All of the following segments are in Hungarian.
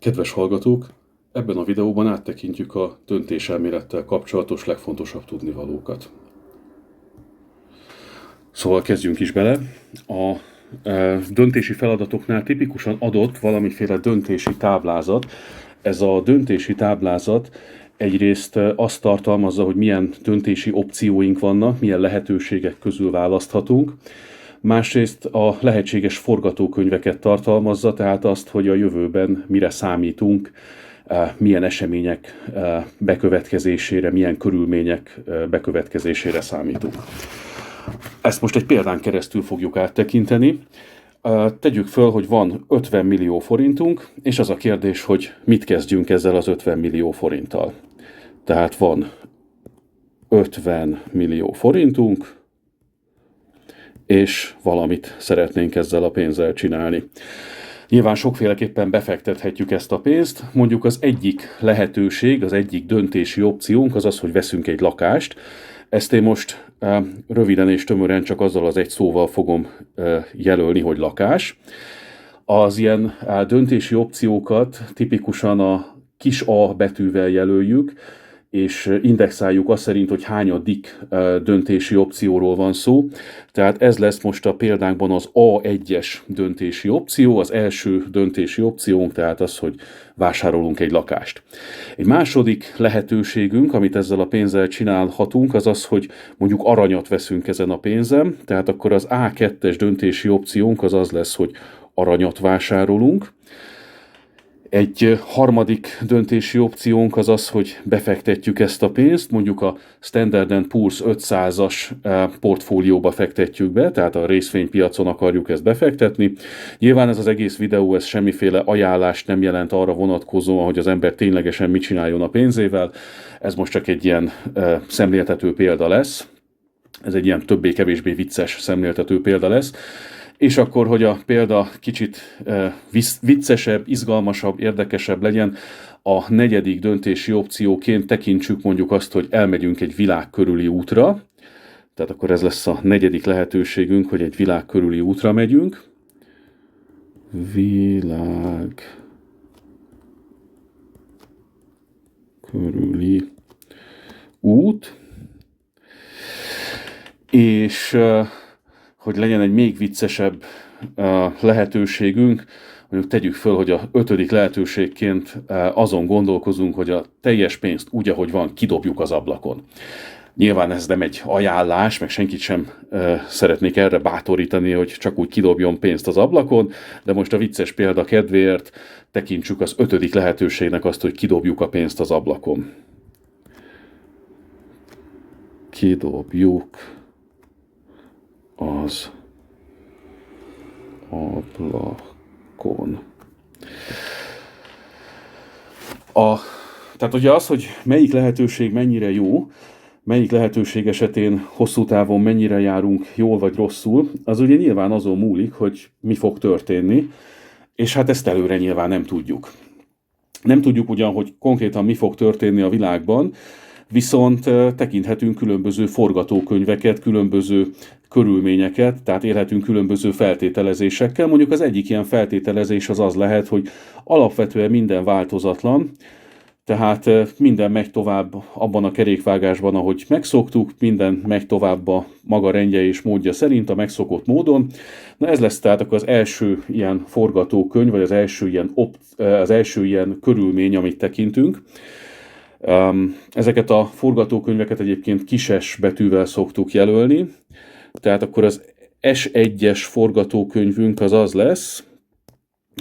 Kedves hallgatók, ebben a videóban áttekintjük a döntéselmélettel kapcsolatos legfontosabb tudnivalókat. Szóval kezdjünk is bele. A döntési feladatoknál tipikusan adott valamiféle döntési táblázat. Ez a döntési táblázat egyrészt azt tartalmazza, hogy milyen döntési opcióink vannak, milyen lehetőségek közül választhatunk. Másrészt a lehetséges forgatókönyveket tartalmazza, tehát azt, hogy a jövőben mire számítunk, milyen események bekövetkezésére, milyen körülmények bekövetkezésére számítunk. Ezt most egy példán keresztül fogjuk áttekinteni. Tegyük föl, hogy van 50 millió forintunk, és az a kérdés, hogy mit kezdjünk ezzel az 50 millió forinttal. Tehát van 50 millió forintunk, és valamit szeretnénk ezzel a pénzzel csinálni. Nyilván sokféleképpen befektethetjük ezt a pénzt. Mondjuk az egyik lehetőség, az egyik döntési opciónk az az, hogy veszünk egy lakást. Ezt én most röviden és tömören csak azzal az egy szóval fogom jelölni, hogy lakás. Az ilyen döntési opciókat tipikusan a kis a betűvel jelöljük, és indexáljuk azt szerint, hogy hányadik döntési opcióról van szó. Tehát ez lesz most a példánkban az A1-es döntési opció, az első döntési opciónk, tehát az, hogy vásárolunk egy lakást. Egy második lehetőségünk, amit ezzel a pénzzel csinálhatunk, az az, hogy mondjuk aranyat veszünk ezen a pénzen, tehát akkor az A2-es döntési opciónk az az lesz, hogy aranyat vásárolunk. Egy harmadik döntési opciónk az az, hogy befektetjük ezt a pénzt, mondjuk a Standard & Poor's 500-as portfólióba fektetjük be, tehát a részvénypiacon akarjuk ezt befektetni. Nyilván ez az egész videó, ez semmiféle ajánlást nem jelent arra vonatkozóan, hogy az ember ténylegesen mit csináljon a pénzével. Ez most csak egy ilyen szemléltető példa lesz. Ez egy ilyen többé-kevésbé vicces szemléltető példa lesz. És akkor, hogy a példa kicsit viccesebb, izgalmasabb, érdekesebb legyen, a negyedik döntési opcióként tekintsük mondjuk azt, hogy elmegyünk egy világ körüli útra. Tehát akkor ez lesz a negyedik lehetőségünk, hogy egy világ körüli útra megyünk. Világ körüli út. És hogy legyen egy még viccesebb lehetőségünk, mondjuk tegyük föl, hogy a ötödik lehetőségként azon gondolkozunk, hogy a teljes pénzt úgy, ahogy van, kidobjuk az ablakon. Nyilván ez nem egy ajánlás, meg senkit sem szeretnék erre bátorítani, hogy csak úgy kidobjon pénzt az ablakon, de most a vicces példa kedvéért tekintsük az ötödik lehetőségnek azt, hogy kidobjuk a pénzt az ablakon. Kidobjuk az ablakon. Tehát ugye az, hogy melyik lehetőség mennyire jó, melyik lehetőség esetén hosszú távon mennyire járunk jól vagy rosszul, az ugye nyilván azon múlik, hogy mi fog történni, és hát ezt előre nyilván nem tudjuk. Nem tudjuk ugyan, hogy konkrétan mi fog történni a világban, viszont tekinthetünk különböző forgatókönyveket, különböző körülményeket, tehát élhetünk különböző feltételezésekkel. Mondjuk az egyik ilyen feltételezés az az lehet, hogy alapvetően minden változatlan, tehát minden megy tovább abban a kerékvágásban, ahogy megszoktuk, minden megy tovább a maga rendje és módja szerint, a megszokott módon. Na ez lesz tehát akkor az első ilyen forgatókönyv, vagy az első ilyen körülmény, amit tekintünk. Ezeket a forgatókönyveket egyébként kises betűvel szoktuk jelölni, tehát akkor az S1-es forgatókönyvünk az az lesz,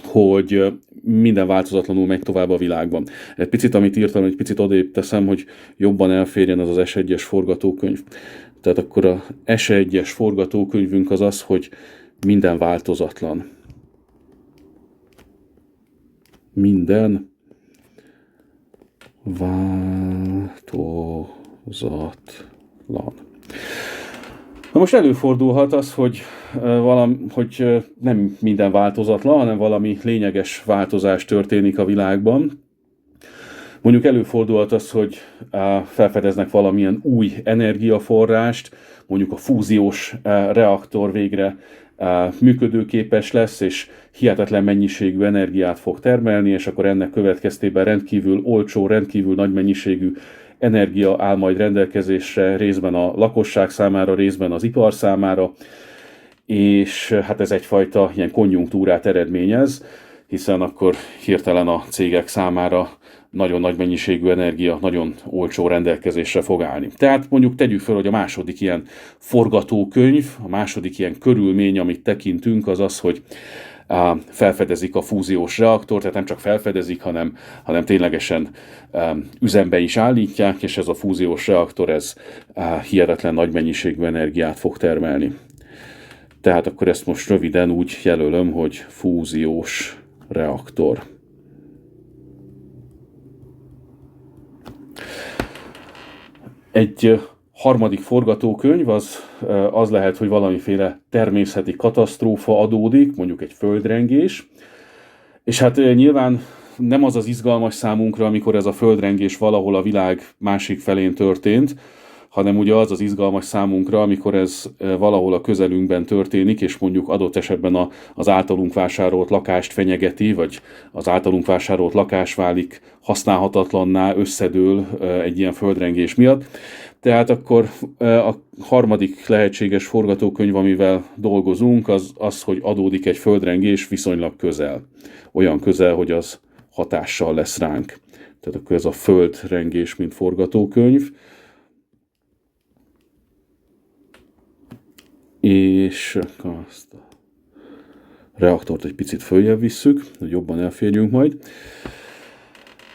hogy minden változatlanul megy tovább a világban. Egy picit, amit írtam, egy picit odébb teszem, hogy jobban elférjen az az S1-es forgatókönyv. Tehát akkor a S1-es forgatókönyvünk az az, hogy minden változatlan. Minden változatlan. Na most előfordulhat az, hogy nem minden változatlan, hanem valami lényeges változás történik a világban. Mondjuk előfordulhat az, hogy felfedeznek valamilyen új energiaforrást, mondjuk a fúziós reaktor végre működőképes lesz, és hihetetlen mennyiségű energiát fog termelni, és akkor ennek következtében rendkívül olcsó, rendkívül nagy mennyiségű energia áll majd rendelkezésre, részben a lakosság számára, részben az ipar számára, és hát ez egyfajta ilyen konjunktúrát eredményez, hiszen akkor hirtelen a cégek számára nagyon nagy mennyiségű energia nagyon olcsó rendelkezésre fog állni. Tehát mondjuk tegyük fel, hogy a második ilyen forgatókönyv, a második ilyen körülmény, amit tekintünk, az az, hogy felfedezik a fúziós reaktort, tehát nem csak felfedezik, hanem ténylegesen üzembe is állítják, és ez a fúziós reaktor ez hihetetlen nagy mennyiségű energiát fog termelni. Tehát akkor ezt most röviden úgy jelölöm, hogy fúziós reaktor. Egy harmadik forgatókönyv az lehet, hogy valamiféle természeti katasztrófa adódik, mondjuk egy földrengés, és hát nyilván nem az az izgalmas számunkra, amikor ez a földrengés valahol a világ másik felén történt, hanem ugye az az izgalmas számunkra, amikor ez valahol a közelünkben történik, és mondjuk adott esetben az általunk vásárolt lakást fenyegeti, vagy az általunk vásárolt lakás válik használhatatlanná, összedől egy ilyen földrengés miatt. Tehát akkor a harmadik lehetséges forgatókönyv, amivel dolgozunk, az, hogy adódik egy földrengés viszonylag közel. Olyan közel, hogy az hatással lesz ránk. Tehát akkor ez a földrengés, mint forgatókönyv. És azt a reaktort egy picit följebb visszük, hogy jobban elférjünk majd.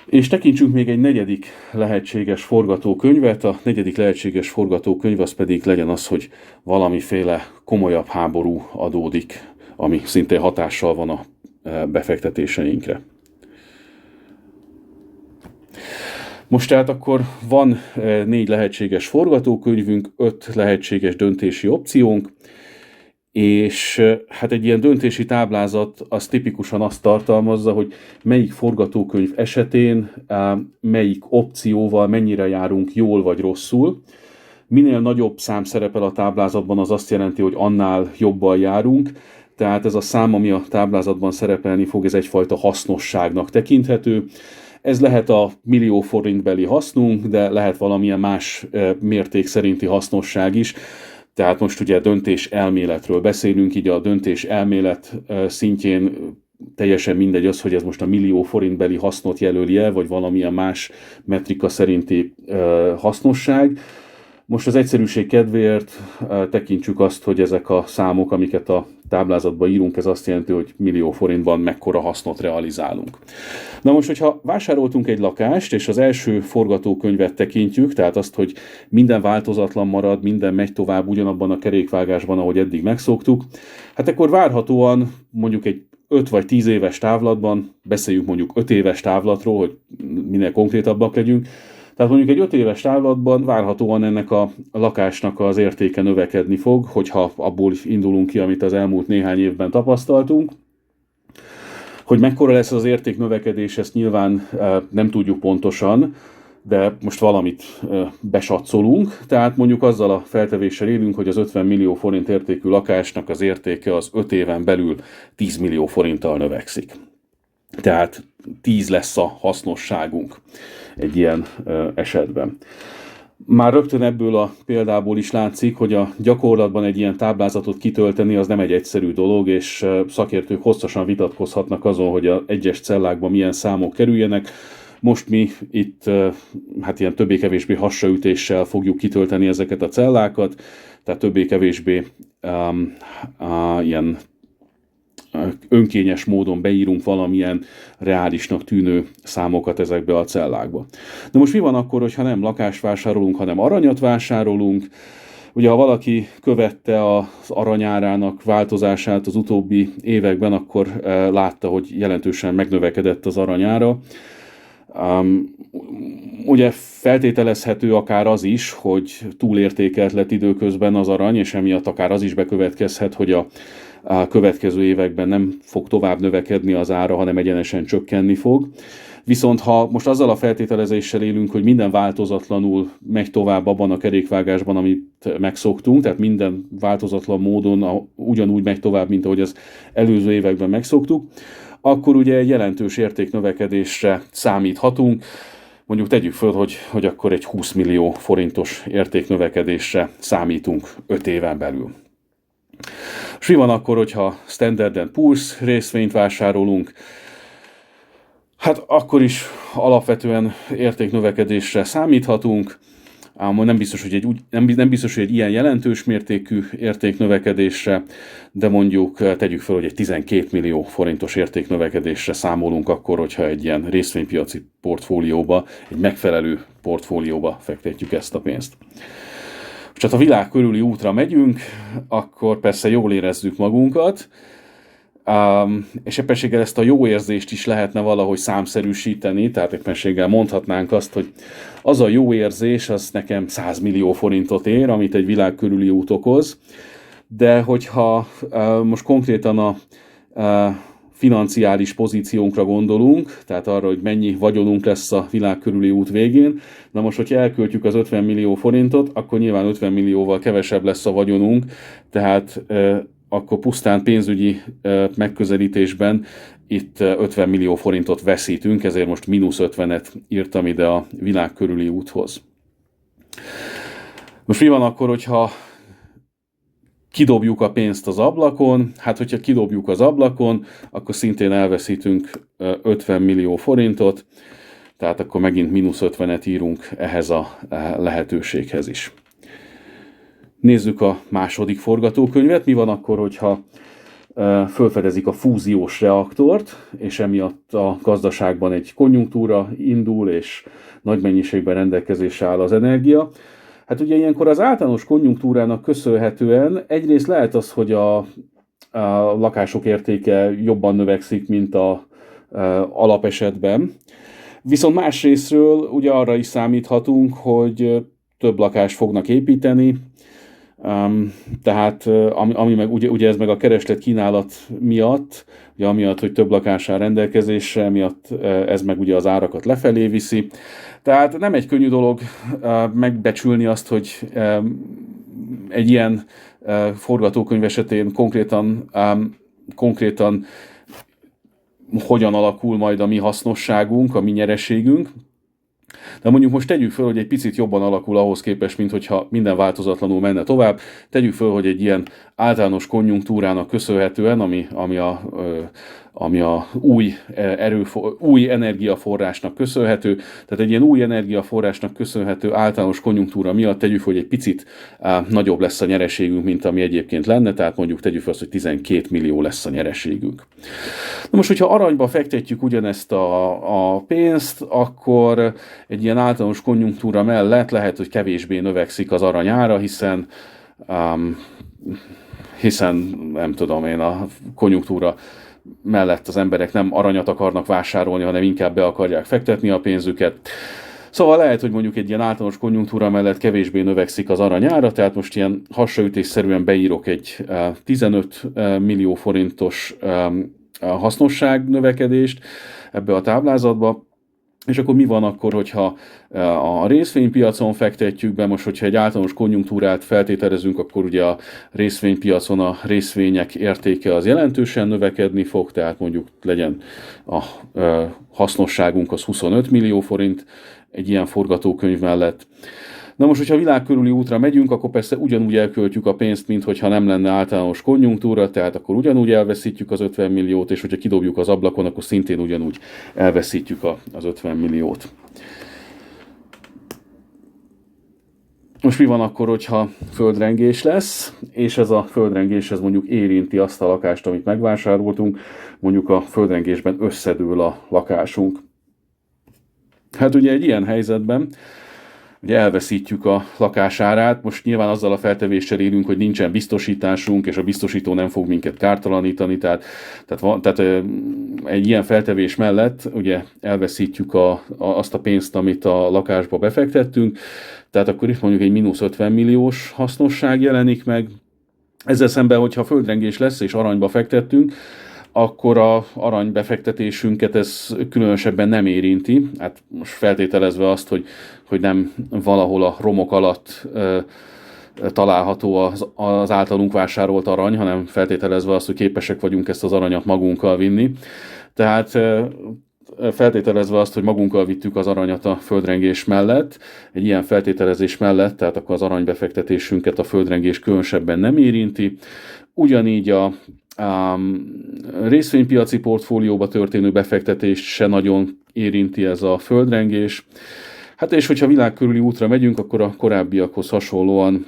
És tekintsünk még egy negyedik lehetséges forgatókönyvet. A negyedik lehetséges forgatókönyv az pedig legyen az, hogy valamiféle komolyabb háború adódik, ami szintén hatással van a befektetéseinkre. Most tehát akkor van 4 lehetséges forgatókönyvünk, 5 lehetséges döntési opciónk, és hát egy ilyen döntési táblázat az tipikusan azt tartalmazza, hogy melyik forgatókönyv esetén, melyik opcióval mennyire járunk jól vagy rosszul. Minél nagyobb szám szerepel a táblázatban, az azt jelenti, hogy annál jobban járunk, tehát ez a szám, ami a táblázatban szerepelni fog, ez egyfajta hasznosságnak tekinthető. Ez lehet a millió forintbeli hasznunk, de lehet valamilyen más mérték szerinti hasznosság is. Tehát most ugye döntés elméletről beszélünk, így a döntés elmélet szintjén teljesen mindegy az, hogy ez most a millió forintbeli hasznot jelöli-e, vagy valamilyen más metrika szerinti hasznosság. Most az egyszerűség kedvéért tekintsük azt, hogy ezek a számok, amiket a táblázatba írunk, ez azt jelenti, hogy millió forintban mekkora hasznot realizálunk. Na most, hogyha vásároltunk egy lakást, és az első forgatókönyvet tekintjük, tehát azt, hogy minden változatlan marad, minden megy tovább ugyanabban a kerékvágásban, ahogy eddig megszoktuk, hát akkor várhatóan mondjuk egy 5 vagy 10 éves távlatban, beszéljük mondjuk 5 éves távlatról, hogy minél konkrétabbak legyünk, tehát mondjuk egy 5 éves távlatban várhatóan ennek a lakásnak az értéke növekedni fog, hogyha abból indulunk ki, amit az elmúlt néhány évben tapasztaltunk. Hogy mekkora lesz az érték növekedés, ezt nyilván nem tudjuk pontosan, de most valamit besatszolunk, tehát mondjuk azzal a feltevéssel élünk, hogy az 50 millió forint értékű lakásnak az értéke az 5 éven belül 10 millió forinttal növekszik. Tehát 10 lesz a hasznosságunk egy ilyen esetben. Már rögtön ebből a példából is látszik, hogy a gyakorlatban egy ilyen táblázatot kitölteni az nem egy egyszerű dolog, és szakértők hosszasan vitatkozhatnak azon, hogy az egyes cellákban milyen számok kerüljenek. Most mi itt hát ilyen többé-kevésbé hasraütéssel fogjuk kitölteni ezeket a cellákat, tehát többé-kevésbé ilyen önkényes módon beírunk valamilyen reálisnak tűnő számokat ezekbe a cellákba. De most mi van akkor, hogyha nem lakást vásárolunk, hanem aranyat vásárolunk? Ugye, ha valaki követte az aranyárának változását az utóbbi években, akkor látta, hogy jelentősen megnövekedett az aranyára. Ugye feltételezhető akár az is, hogy túlértékelt lett időközben az arany, és emiatt akár az is bekövetkezhet, hogy a következő években nem fog tovább növekedni az ára, hanem egyenesen csökkenni fog. Viszont ha most azzal a feltételezéssel élünk, hogy minden változatlanul megy tovább abban a kerékvágásban, amit megszoktunk, tehát minden változatlan módon ugyanúgy megy tovább, mint ahogy az előző években megszoktuk, akkor ugye egy jelentős értéknövekedésre számíthatunk. Mondjuk tegyük föl, hogy akkor egy 20 millió forintos értéknövekedésre számítunk 5 éven belül. És mi van akkor, hogyha Standard & Poor's részvényt vásárolunk? Hát akkor is alapvetően értéknövekedésre számíthatunk, ám nem biztos, hogy egy ilyen jelentős mértékű értéknövekedésre, de mondjuk tegyük fel, hogy egy 12 millió forintos értéknövekedésre számolunk akkor, hogyha egy ilyen részvénypiaci portfólióba, egy megfelelő portfólióba fektetjük ezt a pénzt. És hát a világ körüli útra megyünk, akkor persze jól érezzük magunkat, és éppenséggel ezt a jó érzést is lehetne valahogy számszerűsíteni, tehát éppenséggel mondhatnánk azt, hogy az a jó érzés, az nekem 100 millió forintot ér, amit egy világ körüli út okoz, de hogyha most konkrétan a financiális pozíciónkra gondolunk, tehát arra, hogy mennyi vagyonunk lesz a világ körüli út végén, na most, hogyha elköltjük az 50 millió forintot, akkor nyilván 50 millióval kevesebb lesz a vagyonunk, tehát akkor pusztán pénzügyi megközelítésben itt 50 millió forintot veszítünk, ezért most mínusz 50-et írtam ide a világ körüli úthoz. Most mi van akkor, hogyha kidobjuk a pénzt az ablakon? Hát, hogyha kidobjuk az ablakon, akkor szintén elveszítünk 50 millió forintot, tehát akkor megint mínusz 50-et írunk ehhez a lehetőséghez is. Nézzük a második forgatókönyvet. Mi van akkor, hogyha felfedezik a fúziós reaktort, és emiatt a gazdaságban egy konjunktúra indul, és nagy mennyiségben rendelkezésre áll az energia? Hát ugye ilyenkor az általános konjunktúrának köszönhetően egyrészt lehet az, hogy a lakások értéke jobban növekszik, mint az alapesetben. Viszont másrésztről ugye arra is számíthatunk, hogy több lakást fognak építeni, tehát ami meg ugye ez meg a kereslet-kínálat miatt, ugye amiatt, hogy több lakás áll rendelkezésre, miatt ez meg ugye az árakat lefelé viszi. Tehát nem egy könnyű dolog megbecsülni azt, hogy egy ilyen forgatókönyv esetén konkrétan hogyan alakul majd a mi hasznosságunk, a mi nyereségünk. De mondjuk most tegyük föl, hogy egy picit jobban alakul ahhoz képest, mint hogyha minden változatlanul menne tovább. Tegyük föl, hogy egy ilyen általános konjunktúrának köszönhetően, ami a új energiaforrásnak köszönhető, tehát egy ilyen új energiaforrásnak köszönhető általános konjunktúra miatt tegyük föl, hogy egy picit nagyobb lesz a nyereségünk, mint ami egyébként lenne, tehát mondjuk tegyük föl, hogy 12 millió lesz a nyereségünk. Na most, hogyha aranyba fektetjük ugyanezt a pénzt, akkor egy ilyen általános konjunktúra mellett lehet, hogy kevésbé növekszik az arany ára, hiszen nem tudom én, a konjunktúra mellett az emberek nem aranyat akarnak vásárolni, hanem inkább be akarják fektetni a pénzüket. Szóval lehet, hogy mondjuk egy ilyen általános konjunktúra mellett kevésbé növekszik az aranyára, tehát most ilyen hasraütésszerűen beírok egy 15 millió forintos hasznosság növekedést ebbe a táblázatba, és akkor mi van akkor, hogyha a részvénypiacon fektetjük be, most hogyha egy általános konjunktúrát feltételezünk, akkor ugye a részvénypiacon a részvények értéke az jelentősen növekedni fog, tehát mondjuk legyen a hasznosságunk az 25 millió forint egy ilyen forgatókönyv mellett. Na most, hogyha a világ körüli útra megyünk, akkor persze ugyanúgy elköltjük a pénzt, mint hogyha nem lenne általános konjunktúra, tehát akkor ugyanúgy elveszítjük az 50 milliót, és hogyha kidobjuk az ablakon, akkor szintén ugyanúgy elveszítjük az 50 milliót. Most mi van akkor, hogyha földrengés lesz, és ez a földrengés ez mondjuk érinti azt a lakást, amit megvásároltunk, mondjuk a földrengésben összedől a lakásunk. Hát ugye egy ilyen helyzetben ugye elveszítjük a lakásárát, most nyilván azzal a feltevéssel élünk, hogy nincsen biztosításunk, és a biztosító nem fog minket kártalanítani, tehát egy ilyen feltevés mellett ugye elveszítjük azt a pénzt, amit a lakásba befektettünk, tehát akkor itt mondjuk egy mínusz 50 milliós hasznosság jelenik meg. Ezzel szemben, hogyha földrengés lesz és aranyba fektettünk, akkor a aranybefektetésünket ez különösebben nem érinti. Hát most feltételezve azt, hogy nem valahol a romok alatt található az általunk vásárolt arany, hanem feltételezve azt, hogy képesek vagyunk ezt az aranyat magunkkal vinni. Tehát feltételezve azt, hogy magunkkal vittük az aranyat a földrengés mellett, egy ilyen feltételezés mellett, tehát akkor az aranybefektetésünket a földrengés különösebben nem érinti. Ugyanígy a részvénypiaci portfólióba történő befektetést se nagyon érinti ez a földrengés. Hát és hogyha világ körüli útra megyünk, akkor a korábbiakhoz hasonlóan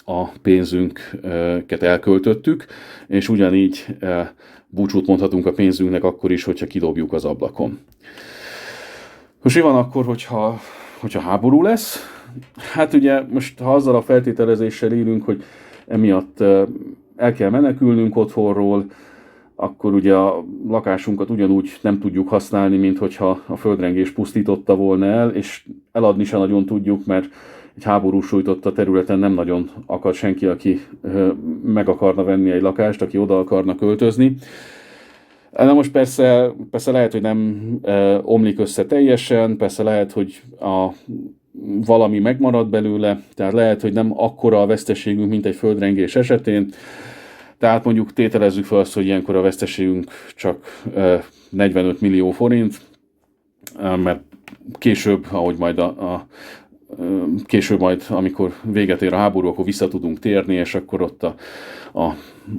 a pénzünket elköltöttük, és ugyanígy búcsút mondhatunk a pénzünknek akkor is, hogyha kidobjuk az ablakon. Most mi van akkor, hogyha háború lesz? Hát ugye most, ha azzal a feltételezéssel élünk, hogy emiatt el kell menekülnünk otthonról, akkor ugye a lakásunkat ugyanúgy nem tudjuk használni, mint hogyha a földrengés pusztította volna el, és eladni se nagyon tudjuk, mert egy háború sújtotta területen nem nagyon akar senki, aki meg akarna venni egy lakást, aki oda akarna költözni. Na most persze lehet, hogy nem omlik össze teljesen, persze lehet, hogy valami megmarad belőle, tehát lehet, hogy nem akkora a veszteségünk, mint egy földrengés esetén. Tehát mondjuk tételezzük fel azt, hogy ilyenkor a veszteségünk csak 45 millió forint, mert később, amikor véget ér a háború, akkor vissza tudunk térni, és akkor ott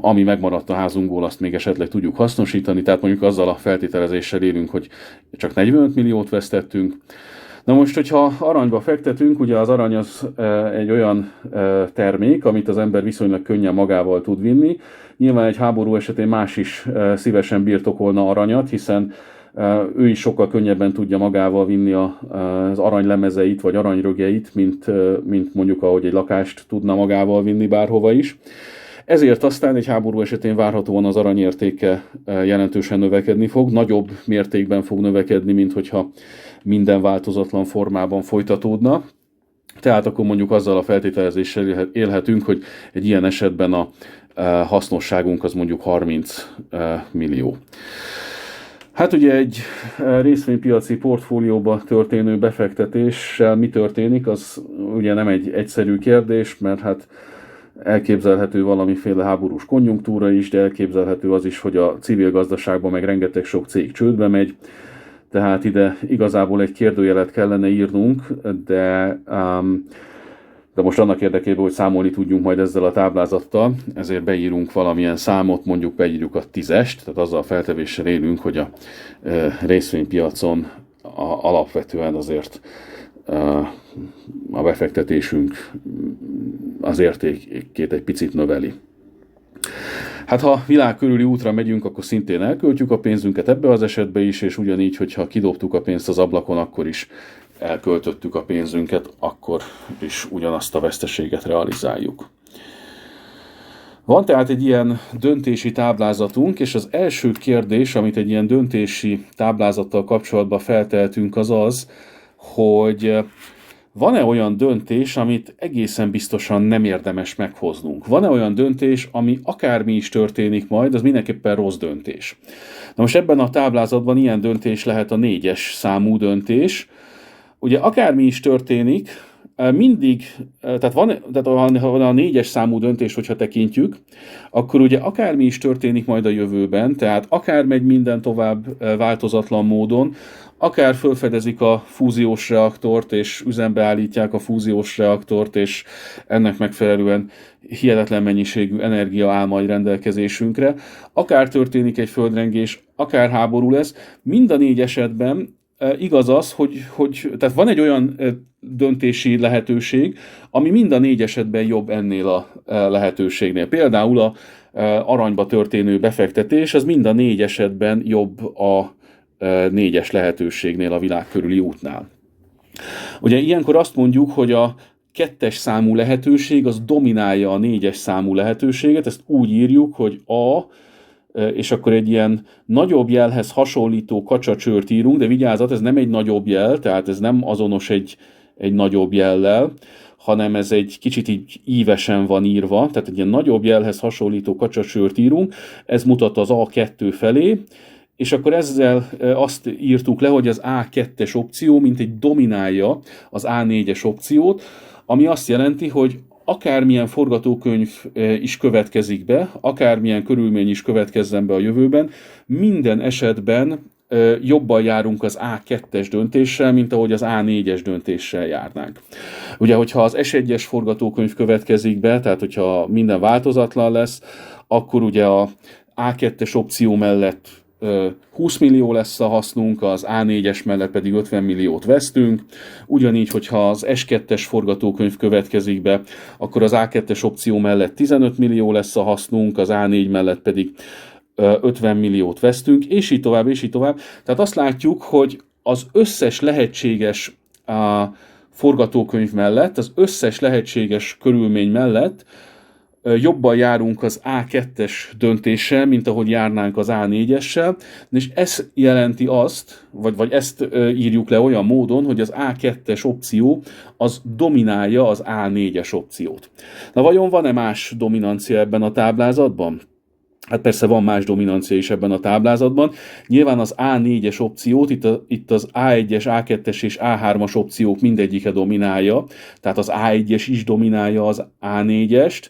ami megmaradt a házunkból, azt még esetleg tudjuk hasznosítani. Tehát mondjuk azzal a feltételezéssel élünk, hogy csak 45 milliót vesztettünk. Na most, hogyha aranyba fektetünk, ugye az arany az egy olyan termék, amit az ember viszonylag könnyen magával tud vinni. Nyilván egy háború esetén más is szívesen birtokolna aranyat, hiszen ő is sokkal könnyebben tudja magával vinni az aranylemezeit vagy aranyrögeit, mint mondjuk ahogy egy lakást tudna magával vinni bárhova is. Ezért aztán egy háború esetén várhatóan az arany értéke jelentősen növekedni fog, nagyobb mértékben fog növekedni, mint hogyha minden változatlan formában folytatódna. Tehát akkor mondjuk azzal a feltételezéssel élhetünk, hogy egy ilyen esetben a hasznosságunk az mondjuk 30 millió. Hát ugye egy részvénypiaci portfólióba történő befektetéssel mi történik, az ugye nem egy egyszerű kérdés, mert hát elképzelhető valamiféle háborús konjunktúra is, de elképzelhető az is, hogy a civil gazdaságban meg rengeteg sok cég csődbe megy, tehát ide igazából egy kérdőjelet kellene írnunk, de most annak érdekében, hogy számolni tudjunk majd ezzel a táblázattal, ezért beírunk valamilyen számot, mondjuk beírjuk a 10-est, tehát azzal a feltevéssel élünk, hogy a részvénypiacon alapvetően azért a befektetésünk az értékét egy picit növeli. Hát ha világ körüli útra megyünk, akkor szintén elköltjük a pénzünket ebbe az esetben is, és ugyanígy, hogyha kidobtuk a pénzt az ablakon, akkor is elköltöttük a pénzünket, akkor is ugyanazt a veszteséget realizáljuk. Van tehát egy ilyen döntési táblázatunk, és az első kérdés, amit egy ilyen döntési táblázattal kapcsolatban feltehetünk, az az, hogy van-e olyan döntés, amit egészen biztosan nem érdemes meghoznunk? Van-e olyan döntés, ami akármi is történik majd, az mindenképpen rossz döntés? Na most ebben a táblázatban ilyen döntés lehet a 4-es számú döntés. Ugye akármi is történik, mindig, tehát ha a 4-es számú döntés, hogyha tekintjük, akkor ugye akármi is történik majd a jövőben, tehát akár megy minden tovább változatlan módon, akár felfedezik a fúziós reaktort, és üzembe állítják a fúziós reaktort, és ennek megfelelően hihetetlen mennyiségű energia áll majd rendelkezésünkre, akár történik egy földrengés, akár háború lesz, mind a 4 esetben igaz az, hogy tehát van egy olyan döntési lehetőség, ami mind a 4 esetben jobb ennél a lehetőségnél. Például a aranyba történő befektetés, az mind a 4 esetben jobb a 4-es lehetőségnél a világ körüli útnál. Ugye ilyenkor azt mondjuk, hogy a 2-es számú lehetőség az dominálja a 4-es számú lehetőséget, ezt úgy írjuk, hogy A, és akkor egy ilyen nagyobb jelhez hasonlító kacsacsört írunk, de vigyázat, ez nem egy nagyobb jel, tehát ez nem azonos egy nagyobb jellel, hanem ez egy kicsit így ívesen van írva, tehát egy ilyen nagyobb jelhez hasonlító kacsasört írunk, ez mutat az A2 felé, és akkor ezzel azt írtuk le, hogy az A2-es opció mint egy dominálja az A4-es opciót, ami azt jelenti, hogy akármilyen forgatókönyv is következik be, akármilyen körülmény is következzen be a jövőben, minden esetben jobban járunk az A2-es döntéssel, mint ahogy az A4-es döntéssel járnánk. Ugye, hogyha az S1-es forgatókönyv következik be, tehát hogyha minden változatlan lesz, akkor ugye a A2-es opció mellett 20 millió lesz a hasznunk, az A4-es mellett pedig 50 milliót vesztünk. Ugyanígy, hogyha az S2-es forgatókönyv következik be, akkor az A2-es opció mellett 15 millió lesz a hasznunk, az A4 mellett pedig 50 milliót vesztünk, és így tovább, és így tovább. Tehát azt látjuk, hogy az összes lehetséges forgatókönyv mellett, az összes lehetséges körülmény mellett jobban járunk az A2-es döntéssel, mint ahogy járnánk az A4-essel, és ez jelenti azt, vagy ezt írjuk le olyan módon, hogy az A2-es opció az dominálja az A4-es opciót. Na vajon van-e más dominancia ebben a táblázatban? Hát persze van más dominancia is ebben a táblázatban. Nyilván az A4-es opciót, itt az A1-es, A2-es és A3-as opciók mindegyike dominálja, tehát az A1-es is dominálja az A4-est,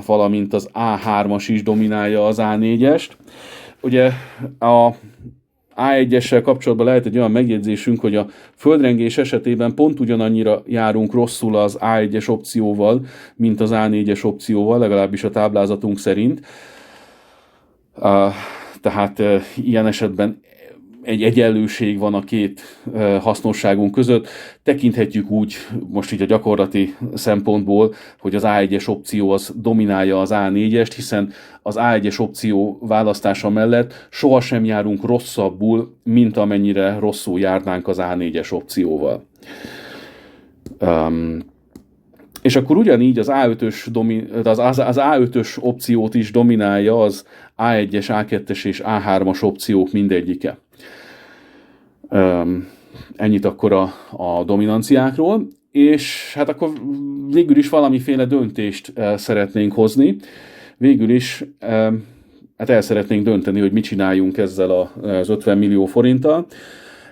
valamint az A3-as is dominálja az A4-est. Ugye a A1-essel kapcsolatban lehet egy olyan megjegyzésünk, hogy a földrengés esetében pont ugyanannyira járunk rosszul az A1-es opcióval, mint az A4-es opcióval, legalábbis a táblázatunk szerint. Tehát ilyen esetben egy egyenlőség van a két hasznosságunk között. Tekinthetjük úgy, most így a gyakorlati szempontból, hogy az A1-es opció az dominálja az A4-est, hiszen az A1-es opció választása mellett sohasem járunk rosszabbul, mint amennyire rosszul járnánk az A4-es opcióval. És akkor ugyanígy az A5-ös opciót is dominálja az A1-es, A2-es és A3-as opciók mindegyike. Ennyit akkor a dominanciákról, és hát akkor végül is valamiféle döntést szeretnénk hozni. Végül is hát el szeretnénk dönteni, hogy mit csináljunk ezzel az 50 millió forinttal,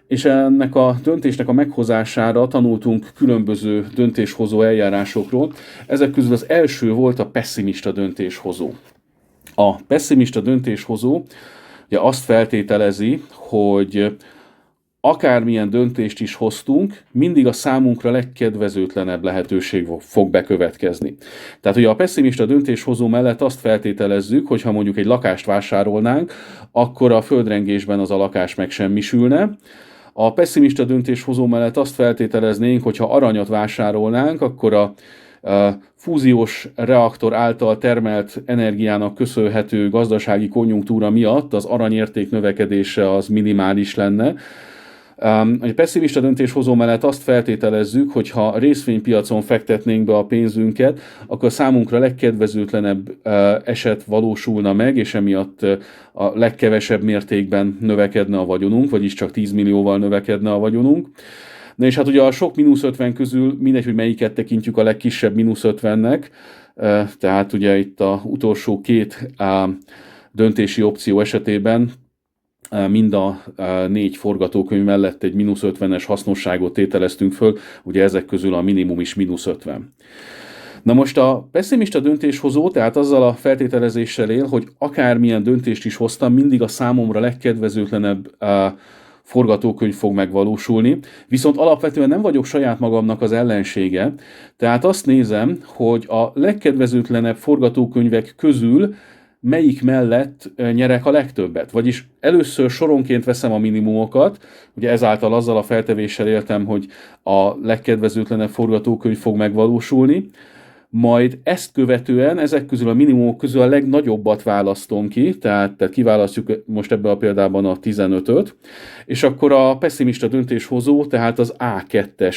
és ennek a döntésnek a meghozására tanultunk különböző döntéshozó eljárásokról. Ezek közül az első volt a pesszimista döntéshozó. A pesszimista döntéshozó ugye azt feltételezi, hogy akármilyen döntést is hoztunk, mindig a számunkra legkedvezőtlenebb lehetőség fog bekövetkezni. Tehát ugye a pesszimista döntéshozó mellett azt feltételezzük, hogy ha mondjuk egy lakást vásárolnánk, akkor a földrengésben az a lakás megsemmisülne. A pesszimista döntéshozó mellett azt feltételeznénk, hogy ha aranyat vásárolnánk, akkor a fúziós reaktor által termelt energiának köszönhető gazdasági konjunktúra miatt az aranyérték növekedése az minimális lenne. A pesszimista döntéshozó mellett azt feltételezzük, hogy ha részvénypiacon fektetnénk be a pénzünket, akkor számunkra legkedvezőtlenebb eset valósulna meg, és emiatt a legkevesebb mértékben növekedne a vagyonunk, vagyis csak 10 millióval növekedne a vagyonunk. Na és hát ugye a sok -50 közül mindegy, hogy melyiket tekintjük a legkisebb -50-nek, tehát ugye itt az utolsó két döntési opció esetében mind a 4 forgatókönyv mellett egy -50-es hasznosságot tételeztünk föl, ugye ezek közül a minimum is -50. Na most a pesszimista döntéshozó, tehát azzal a feltételezéssel él, hogy akármilyen döntést is hoztam, mindig a számomra legkedvezőtlenebb forgatókönyv fog megvalósulni, viszont alapvetően nem vagyok saját magamnak az ellensége, tehát azt nézem, hogy a legkedvezőtlenebb forgatókönyvek közül melyik mellett nyerek a legtöbbet. Vagyis először soronként veszem a minimumokat, ugye ezáltal azzal a feltevéssel éltem, hogy a legkedvezőtlenebb forgatókönyv fog megvalósulni, majd ezt követően ezek közül a minimumok közül a legnagyobbat választom ki, tehát kiválasztjuk most ebben a példában a 15-öt, és akkor a pesszimista döntéshozó, tehát az A2-es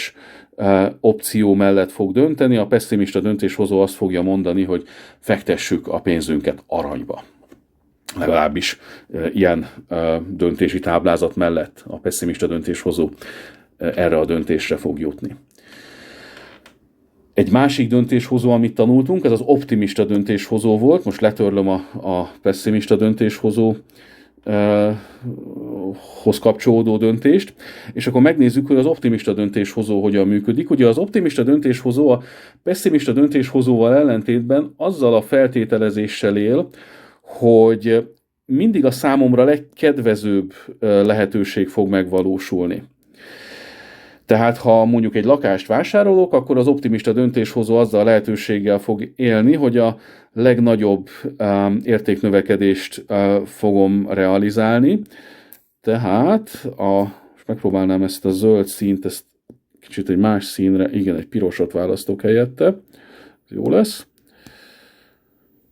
opció mellett fog dönteni, a pesszimista döntéshozó azt fogja mondani, hogy fektessük a pénzünket aranyba. Legalábbis ilyen döntési táblázat mellett a pesszimista döntéshozó erre a döntésre fog jutni. Egy másik döntéshozó, amit tanultunk, ez az optimista döntéshozó volt. Most letörlöm a pessimista döntéshozó hoz kapcsolódó döntést, és akkor megnézzük, hogy az optimista döntéshozó hogyan működik. Ugye az optimista döntéshozó a pessimista döntéshozóval ellentétben azzal a feltételezéssel él, hogy mindig a számomra legkedvezőbb lehetőség fog megvalósulni. Tehát ha mondjuk egy lakást vásárolok, akkor az optimista döntéshozó azzal a lehetőséggel fog élni, hogy a legnagyobb értéknövekedést fogom realizálni. Tehát most megpróbálnám ezt a zöld színt, ezt kicsit egy más színre, igen, egy pirosat választok helyette. Jó lesz.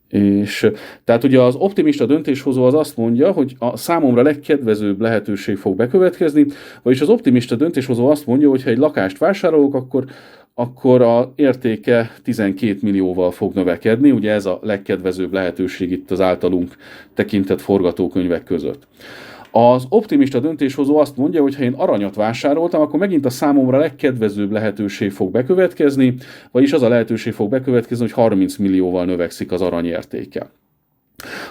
És tehát ugye az optimista döntéshozó az azt mondja, hogy a számomra legkedvezőbb lehetőség fog bekövetkezni, vagyis az optimista döntéshozó azt mondja, hogy ha egy lakást vásárolok, akkor a értéke 12 millióval fog növekedni, ugye ez a legkedvezőbb lehetőség itt az általunk tekintett forgatókönyvek között. Az optimista döntéshozó azt mondja, hogy ha én aranyat vásároltam, akkor megint a számomra legkedvezőbb lehetőség fog bekövetkezni, vagyis az a lehetőség fog bekövetkezni, hogy 30 millióval növekszik az arany értéke.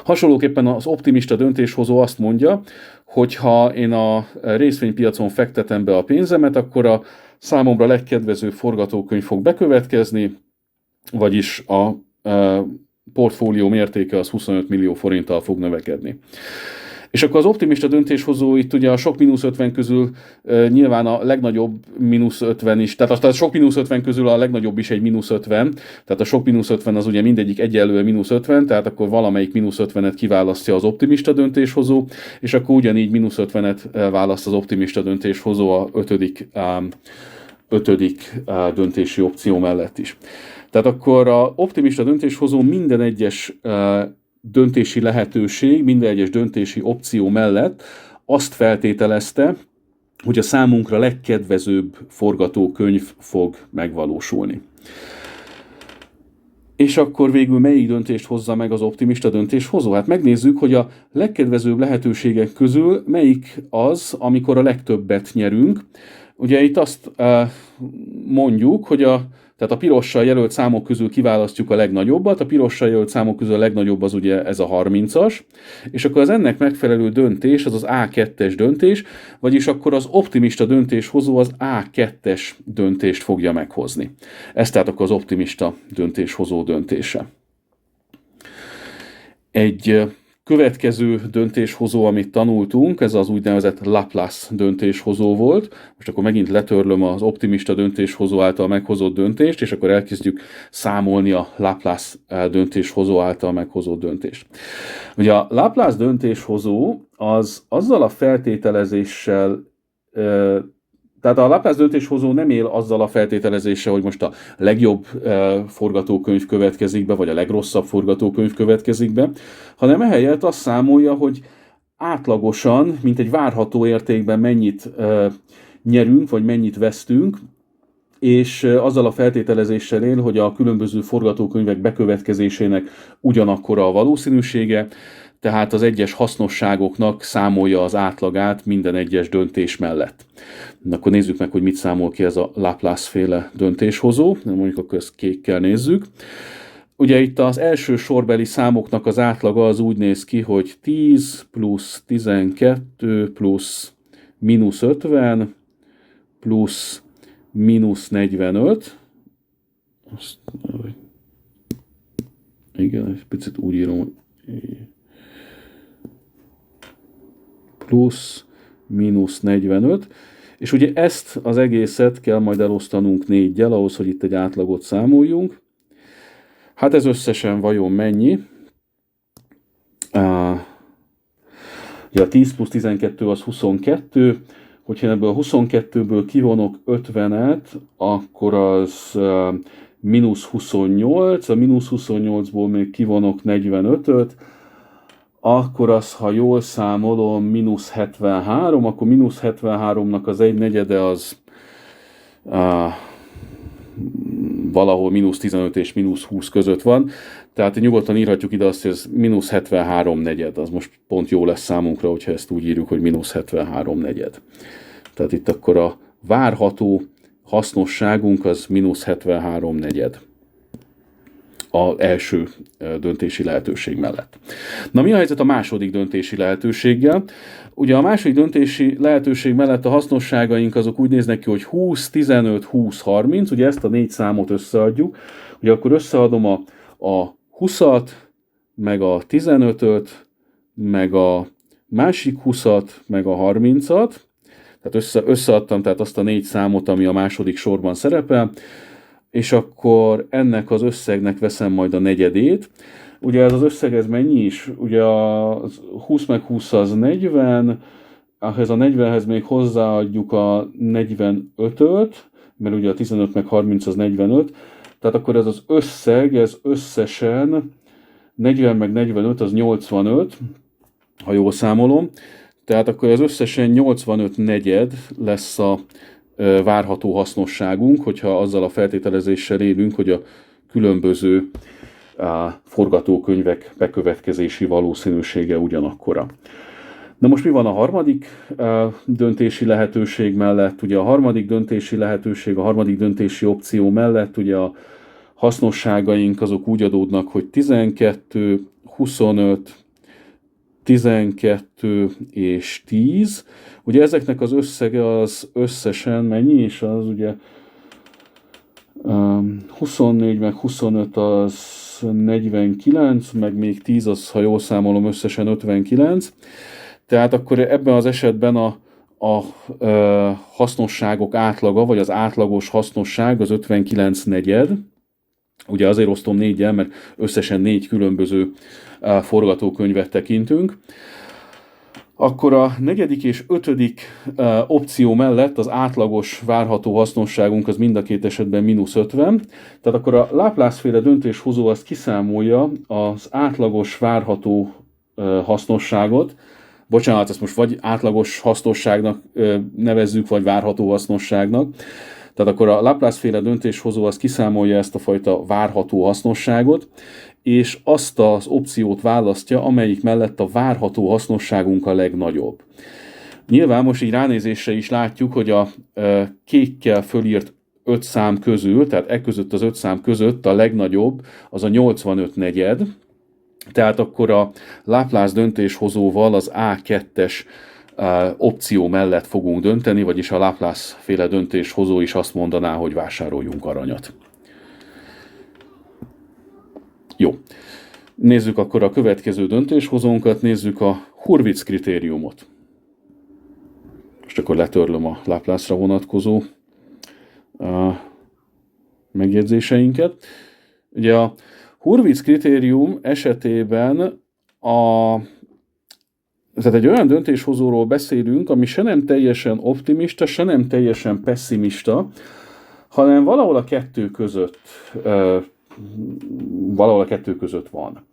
Hasonlóképpen az optimista döntéshozó azt mondja, hogy ha én a részvénypiacon fektetem be a pénzemet, akkor a számomra legkedvezőbb forgatókönyv fog bekövetkezni, vagyis a portfólióm értéke az 25 millió forinttal fog növekedni. És akkor az optimista döntéshozó itt ugye a sok mínusz 50 közül nyilván a legnagyobb mínusz 50 is, tehát a sok mínusz 50 közül a legnagyobb is egy mínusz 50, tehát a sok mínusz 50 az ugye mindegyik egyenlően mínusz 50, tehát akkor valamelyik mínusz 50-et kiválasztja az optimista döntéshozó, és akkor ugyanígy mínusz 50-et választ az optimista döntéshozó a ötödik döntési opció mellett is. Tehát akkor az optimista döntéshozó minden egyes döntési lehetőség, minden egyes döntési opció mellett azt feltételezte, hogy a számunkra legkedvezőbb forgatókönyv fog megvalósulni. És akkor végül melyik döntést hozza meg az optimista döntéshozó? Hát megnézzük, hogy a legkedvezőbb lehetőségek közül melyik az, amikor a legtöbbet nyerünk. Ugye itt azt mondjuk, hogy tehát a pirossal jelölt számok közül kiválasztjuk a legnagyobbat, a pirossal jelölt számok közül a legnagyobb az ugye ez a 30-as, és akkor az ennek megfelelő döntés az A2-es döntés, vagyis akkor az optimista döntéshozó az A2-es döntést fogja meghozni. Ez tehát akkor az optimista döntéshozó döntése. Egy következő döntéshozó, amit tanultunk, ez az úgynevezett Laplace döntéshozó volt. Most akkor megint letörlöm az optimista döntéshozó által meghozott döntést, és akkor elkezdjük számolni a Laplace döntéshozó által meghozott döntést. Ugye a Laplace döntéshozó az azzal a feltételezéssel, tehát a Laplace döntéshozó nem él azzal a feltételezéssel, hogy most a legjobb forgatókönyv következik be, vagy a legrosszabb forgatókönyv következik be, hanem ehelyett azt számolja, hogy átlagosan, mint egy várható értékben mennyit nyerünk, vagy mennyit vesztünk, és azzal a feltételezéssel él, hogy a különböző forgatókönyvek bekövetkezésének ugyanakkora a valószínűsége, tehát az egyes hasznosságoknak számolja az átlagát minden egyes döntés mellett. Akkor nézzük meg, hogy mit számol ki ez a Laplace-féle döntéshozó. Mondjuk akkor ezt kékkel nézzük. Ugye itt az első sorbeli számoknak az átlaga az úgy néz ki, hogy 10 plusz 12 plusz mínusz 50 plusz mínusz 45. Igen, egy picit úgy írom, hogy plusz mínusz 45, és ugye ezt az egészet kell majd elosztanunk 4-jel, ahhoz, hogy itt egy átlagot számoljunk. Hát ez összesen vajon mennyi? Ugye a 10 plusz 12 az 22, hogyha ebből a 22-ből kivonok 50-et, akkor az mínusz 28, a mínusz 28-ból még kivonok 45-öt, akkor az, ha jól számolom, mínusz 73, akkor mínusz 73-nak az 1/4 az valahol mínusz 15 és mínusz 20 között van. Tehát nyugodtan írhatjuk ide azt, hogy ez mínusz 73/4. Az most pont jó lesz számunkra, hogyha ezt úgy írjuk, hogy mínusz 73/4. Tehát itt akkor a várható hasznosságunk az -73/4 az első döntési lehetőség mellett. Na, mi a helyzet a második döntési lehetőséggel? Ugye a második döntési lehetőség mellett a hasznosságaink azok úgy néznek ki, hogy 20, 15, 20, 30, ugye ezt a 4 számot összeadjuk, ugye akkor összeadom a 20-at, meg a 15-öt, meg a másik 20-at, meg a 30-at, tehát összeadtam tehát azt a 4 számot, ami a második sorban szerepel, és akkor ennek az összegnek veszem majd a negyedét. Ugye ez az összeg, ez mennyi is? Ugye a 20 meg 20 az 40, ehhez a 40-hez még hozzáadjuk a 45-öt, mert ugye a 15 meg 30 az 45, tehát akkor ez az összeg, ez összesen 40 meg 45 az 85, ha jól számolom, tehát akkor ez összesen 85 negyed lesz a várható hasznosságunk, hogyha azzal a feltételezéssel élünk, hogy a különböző forgatókönyvek bekövetkezési valószínűsége ugyanakkora. Na most mi van a harmadik döntési lehetőség mellett? Ugye a harmadik döntési lehetőség, a harmadik döntési opció mellett ugye a hasznosságaink azok úgy adódnak, hogy 12, 25, 12 és 10. Ugye ezeknek az összege az összesen mennyi is? Az ugye 24 meg 25 az 49, meg még 10 az, ha jól számolom, összesen 59. Tehát akkor ebben az esetben a hasznosságok átlaga, vagy az átlagos hasznosság az 59 negyed. Ugye azért osztom 4-jel, mert összesen 4 különböző forgatókönyvet tekintünk. Akkor a negyedik és ötödik opció mellett az átlagos várható hasznosságunk az mind a két esetben -50. Tehát akkor a Laplace-féle döntéshozó azt kiszámolja az átlagos várható hasznosságot. Bocsánat, ezt most vagy átlagos hasznosságnak nevezzük, vagy várható hasznosságnak. Tehát akkor a Laplace-féle döntéshozó az kiszámolja ezt a fajta várható hasznosságot, és azt az opciót választja, amelyik mellett a várható hasznosságunk a legnagyobb. Nyilván most így ránézésre is látjuk, hogy a kékkel fölírt 5 szám közül, tehát között az 5 szám között a legnagyobb az a 85 negyed, tehát akkor a Laplace döntéshozóval az A2-es opció mellett fogunk dönteni, vagyis a Laplace-féle döntéshozó is azt mondaná, hogy vásároljunk aranyat. Jó. Nézzük akkor a következő döntéshozónkat, nézzük a Hurwitz kritériumot. Most akkor letörlöm a Laplace-ra vonatkozó megjegyzéseinket. Ugye a Hurwitz kritérium esetében tehát egy olyan döntéshozóról beszélünk, ami se nem teljesen optimista, se nem teljesen pessimista, hanem valahol a kettő között van.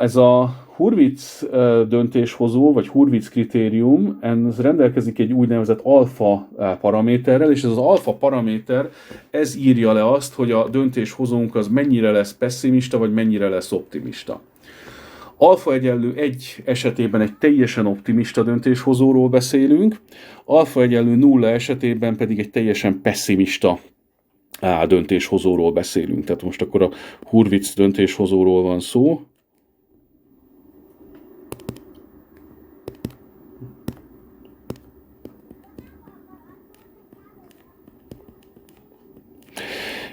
Ez a Hurwitz döntéshozó, vagy Hurwitz kritérium, ez rendelkezik egy úgynevezett alfa paraméterrel, és ez az alfa paraméter, ez írja le azt, hogy a döntéshozónk az mennyire lesz pessimista, vagy mennyire lesz optimista. Alfa egyenlő 1 esetében egy teljesen optimista döntéshozóról beszélünk, alfa egyenlő 0 esetében pedig egy teljesen pessimista döntéshozóról beszélünk. Tehát most akkor a Hurwitz döntéshozóról van szó.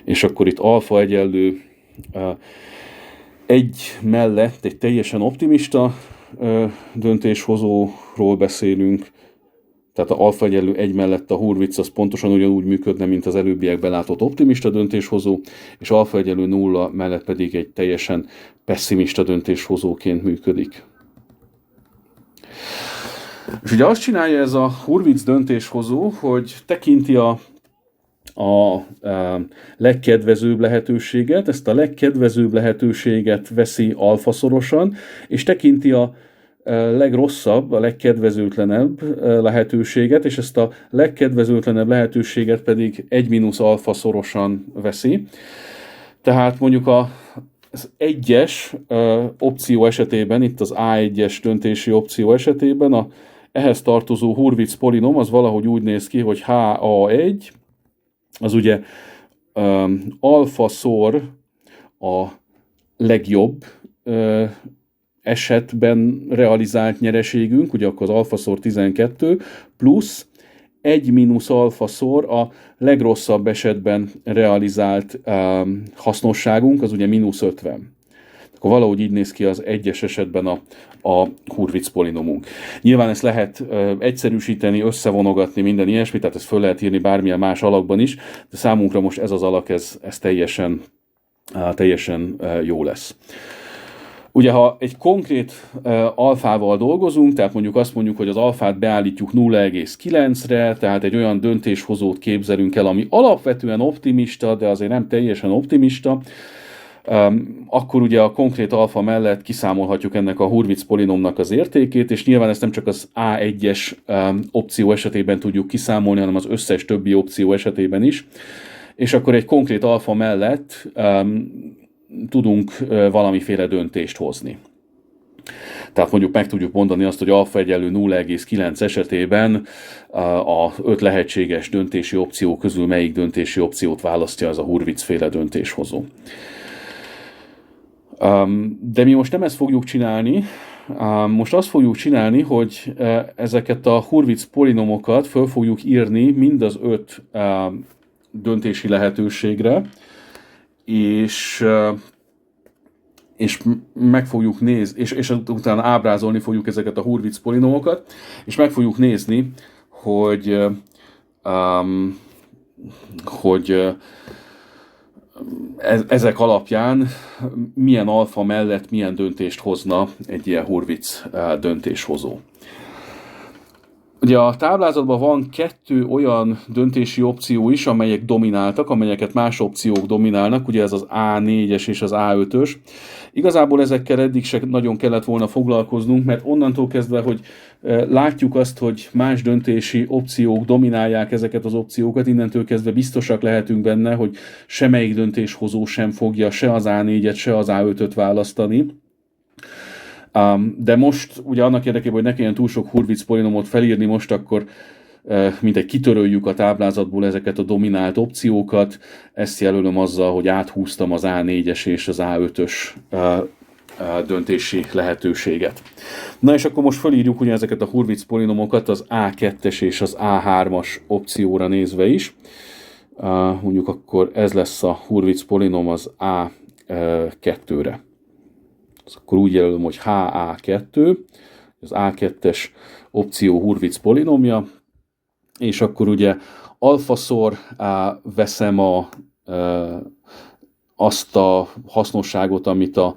És akkor itt alfa egyenlő 1 mellett egy teljesen optimista döntéshozóról beszélünk, tehát a alfa egyenlő 1 mellett a Hurwitz az pontosan ugyanúgy működne, mint az előbbiekben látott optimista döntéshozó, és alfa egyenlő 0 mellett pedig egy teljesen pessimista döntéshozóként működik. És ugye azt csinálja ez a Hurwitz döntéshozó, hogy tekinti a legkedvezőbb lehetőséget, ezt a legkedvezőbb lehetőséget veszi alfaszorosan, és tekinti a legrosszabb, a legkedvezőtlenebb lehetőséget, és ezt a legkedvezőtlenebb lehetőséget pedig 1 - alfa szorosan veszi. Tehát mondjuk az 1-es opció esetében, itt az A1-es döntési opció esetében ehhez tartozó Hurwitz polinom az valahogy úgy néz ki, hogy HA1 az ugye alfaszor a legjobb esetben realizált nyereségünk, ugye akkor az alfaszor 12, plusz 1 mínusz alfaszor a legrosszabb esetben realizált hasznosságunk, az ugye mínusz 50. Akkor valahogy így néz ki az egyes esetben a Hurwitz polinomunk. Nyilván ezt lehet egyszerűsíteni, összevonogatni, minden ilyesmi, tehát ezt föl lehet írni bármilyen más alakban is, de számunkra most ez az alak, ez teljesen jó lesz. Ugye, ha egy konkrét alfával dolgozunk, tehát mondjuk azt mondjuk, hogy az alfát beállítjuk 0,9-re, tehát egy olyan döntéshozót képzelünk el, ami alapvetően optimista, de azért nem teljesen optimista, akkor ugye a konkrét alfa mellett kiszámolhatjuk ennek a Hurwitz polinomnak az értékét, és nyilván ezt nem csak az A1-es opció esetében tudjuk kiszámolni, hanem az összes többi opció esetében is. És akkor egy konkrét alfa mellett tudunk valamiféle döntést hozni. Tehát mondjuk meg tudjuk mondani azt, hogy alfa egyenlő 0,9 esetében a 5 lehetséges döntési opció közül melyik döntési opciót választja az a Hurwitz-féle döntéshozó. De mi most nem ezt fogjuk csinálni, most azt fogjuk csinálni, hogy ezeket a Hurwitz polinomokat föl fogjuk írni mind az 5 döntési lehetőségre, és meg fogjuk nézni, és utána ábrázolni fogjuk ezeket a Hurwitz polinomokat, és meg fogjuk nézni, hogy ezek alapján milyen alfa mellett milyen döntést hozna egy ilyen Hurwitz döntéshozó. Ugye a táblázatban van 2 olyan döntési opció is, amelyek domináltak, amelyeket más opciók dominálnak, ugye ez az A4-es és az A5-ös. Igazából ezekkel eddig se nagyon kellett volna foglalkoznunk, mert onnantól kezdve, hogy látjuk azt, hogy más döntési opciók dominálják ezeket az opciókat, innentől kezdve biztosak lehetünk benne, hogy semmelyik döntéshozó sem fogja se az A4-et, se az A5-öt választani. De most ugye annak érdekében, hogy ne kelljen túl sok Hurwitz polinomot felírni, most akkor mindegy kitöröljük a táblázatból ezeket a dominált opciókat. Ezt jelölöm azzal, hogy áthúztam az A4-es és az A5-ös döntési lehetőséget. Na és akkor most felírjuk ugye ezeket a Hurwitz polinomokat az A2-es és az A3-as opcióra nézve is. Mondjuk akkor ez lesz a Hurwitz polinom az A2-re. Akkor úgy jelölöm, hogy HA2, az A2-es opció Hurwitz polinomja, és akkor ugye alfaszor veszem azt a hasznosságot, amit a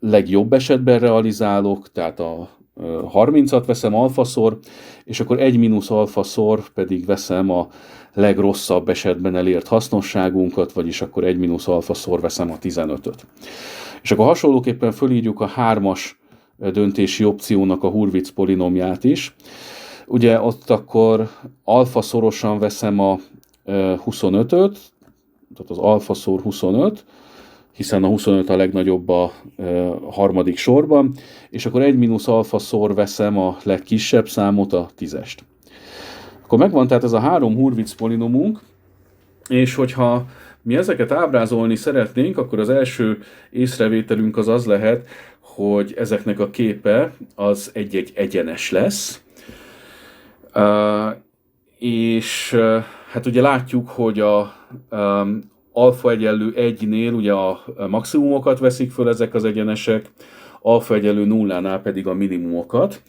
legjobb esetben realizálok, tehát a 30-at veszem alfaszor, és akkor 1 mínusz alfaszor pedig veszem a legrosszabb esetben elért hasznosságunkat, vagyis akkor 1 mínusz alfaszor veszem a 15-öt. És akkor hasonlóképpen fölírjuk a 3-as döntési opciónak a Hurwitz polinomját is. Ugye ott akkor alfaszorosan veszem a 25-öt, tehát az alfaszor 25, hiszen a 25 a legnagyobb a harmadik sorban, és akkor 1 mínusz alfaszor veszem a legkisebb számot, a 10-est. Akkor megvan tehát ez a 3 Hurwitz polinomunk, és hogyha mi ezeket ábrázolni szeretnénk, akkor az első észrevételünk az lehet, hogy ezeknek a képe az egy egyenes lesz. És hát ugye látjuk, hogy a alfa egyenlő 1-nél ugye a maximumokat veszik föl ezek az egyenesek, alfa egyenlő 0-nál pedig a minimumokat.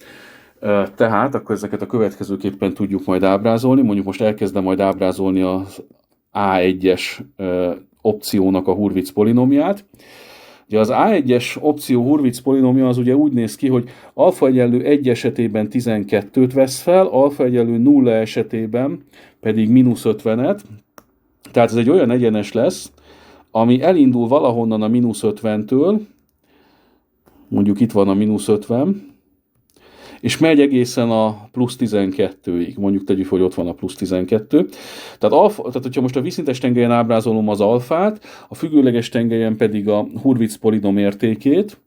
Tehát akkor ezeket a következőképpen tudjuk majd ábrázolni. Mondjuk most elkezdem majd ábrázolni az A1-es opciónak a Hurwitz polinomját. Ugye az A1-es opció Hurwitz polinomja az ugye úgy néz ki, hogy alfa egyenlő 1 esetében 12-t vesz fel, alfa egyenlő 0 esetében pedig mínusz 50-et. Tehát ez egy olyan egyenes lesz, ami elindul valahonnan a mínusz 50-től, mondjuk itt van a mínusz 50, és megy egészen a plusz 12-ig. Mondjuk tegyük, hogy ott van a plusz 12. Tehát hogyha most a vízszintes tengelyen ábrázolom az alfát, a függőleges tengelyen pedig a Hurwitz polinom értékét,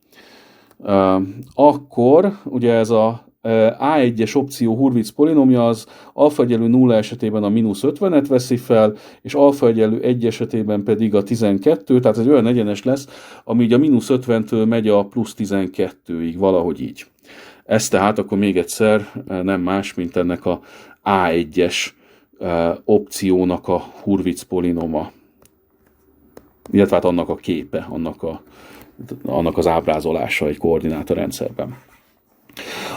akkor ugye ez a A1-es opció Hurwitz polinomja az alfa egyenlő 0 esetében a -50-et veszi fel, és alfa egyenlő 1 esetében pedig a 12, tehát egy olyan egyenes lesz, ami így a -50-től megy a +12-ig, valahogy így. Ez tehát akkor még egyszer nem más, mint ennek a A1-es opciónak a Hurwitz polinoma. Illetve hát annak a képe, annak az ábrázolása egy koordinátorrendszerben.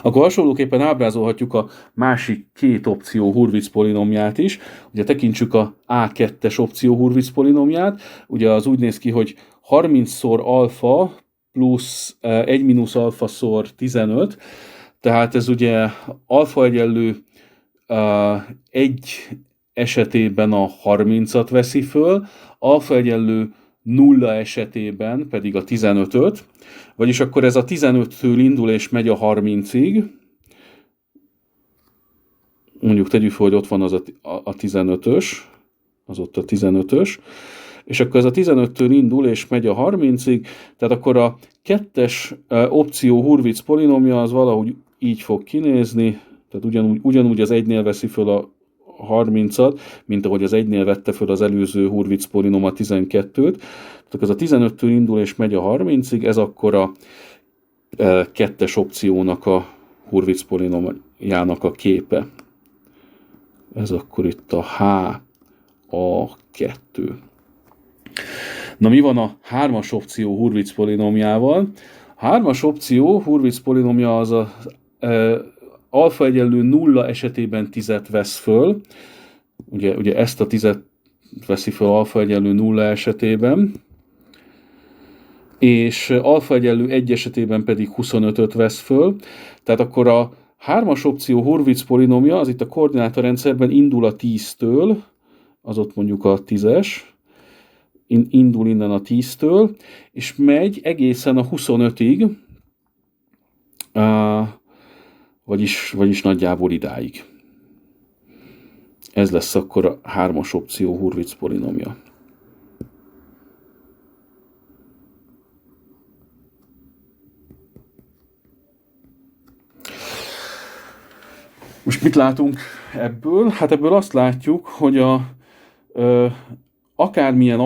Akkor hasonlóképpen ábrázolhatjuk a másik két opció Hurwitz polinomját is. Ugye tekintsük a A2-es opció Hurwitz polinomját. Ugye az úgy néz ki, hogy 30-szor alfa plusz 1 mínusz alfa szor 15. Tehát ez ugye alfa egyenlő 1 esetében a 30-at veszi föl, alfa egyenlő 0 esetében pedig a 15-öt, vagyis akkor ez a 15-től indul és megy a 30-ig. Mondjuk tegyük fel, hogy ott van az a 15-ös, az ott a 15-ös, és akkor ez a 15-től indul és megy a 30-ig, tehát akkor a kettes opció Hurwitz polinomja az valahogy így fog kinézni, tehát ugyanúgy az 1-nél veszi föl a 30-at, mint ahogy az 1-nél vette föl az előző Hurwitz polinoma 12-t. Tehát ez a 15-től indul és megy a 30-ig, ez akkor a kettes opciónak a Hurwitz polinomjának a képe. Ez akkor itt a HA2. Na mi van a hármas opció Hurwitz polinomjával? A hármas opció Hurwitz polinomja az a alfa egyenlő 0 esetében 10-et vesz föl. Ugye ezt a 10-et veszi föl alfa egyenlő 0 esetében. És alfa egyenlő 1 esetében pedig 25-öt vesz föl. Tehát akkor a hármas opció Hurwitz polinomja az itt a koordinátorrendszerben indul a 10-től, az ott mondjuk a 10-es, indul innen a 10-től, és megy egészen a 25-ig, vagyis nagyjából idáig. Ez lesz akkor a hármas opció Hurwitz polinomja. Most mit látunk ebből? Hát ebből azt látjuk, hogy akármilyen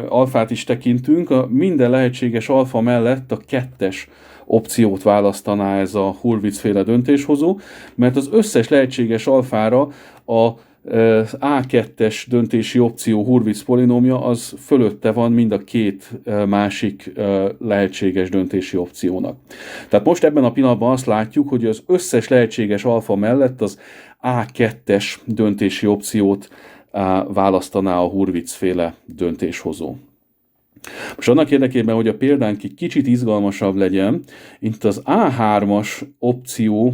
alfát is tekintünk, a minden lehetséges alfa mellett a kettes opciót választaná ez a Hurwitz-féle döntéshozó, mert az összes lehetséges alfára az A2-es döntési opció Hurwitz polinomja az fölötte van mind a két másik lehetséges döntési opciónak. Tehát most ebben a pillanatban azt látjuk, hogy az összes lehetséges alfa mellett az A2-es döntési opciót választaná a Hurwitz-féle döntéshozó. Most annak érdekében, hogy a példánk egy kicsit izgalmasabb legyen, itt az A3-as opció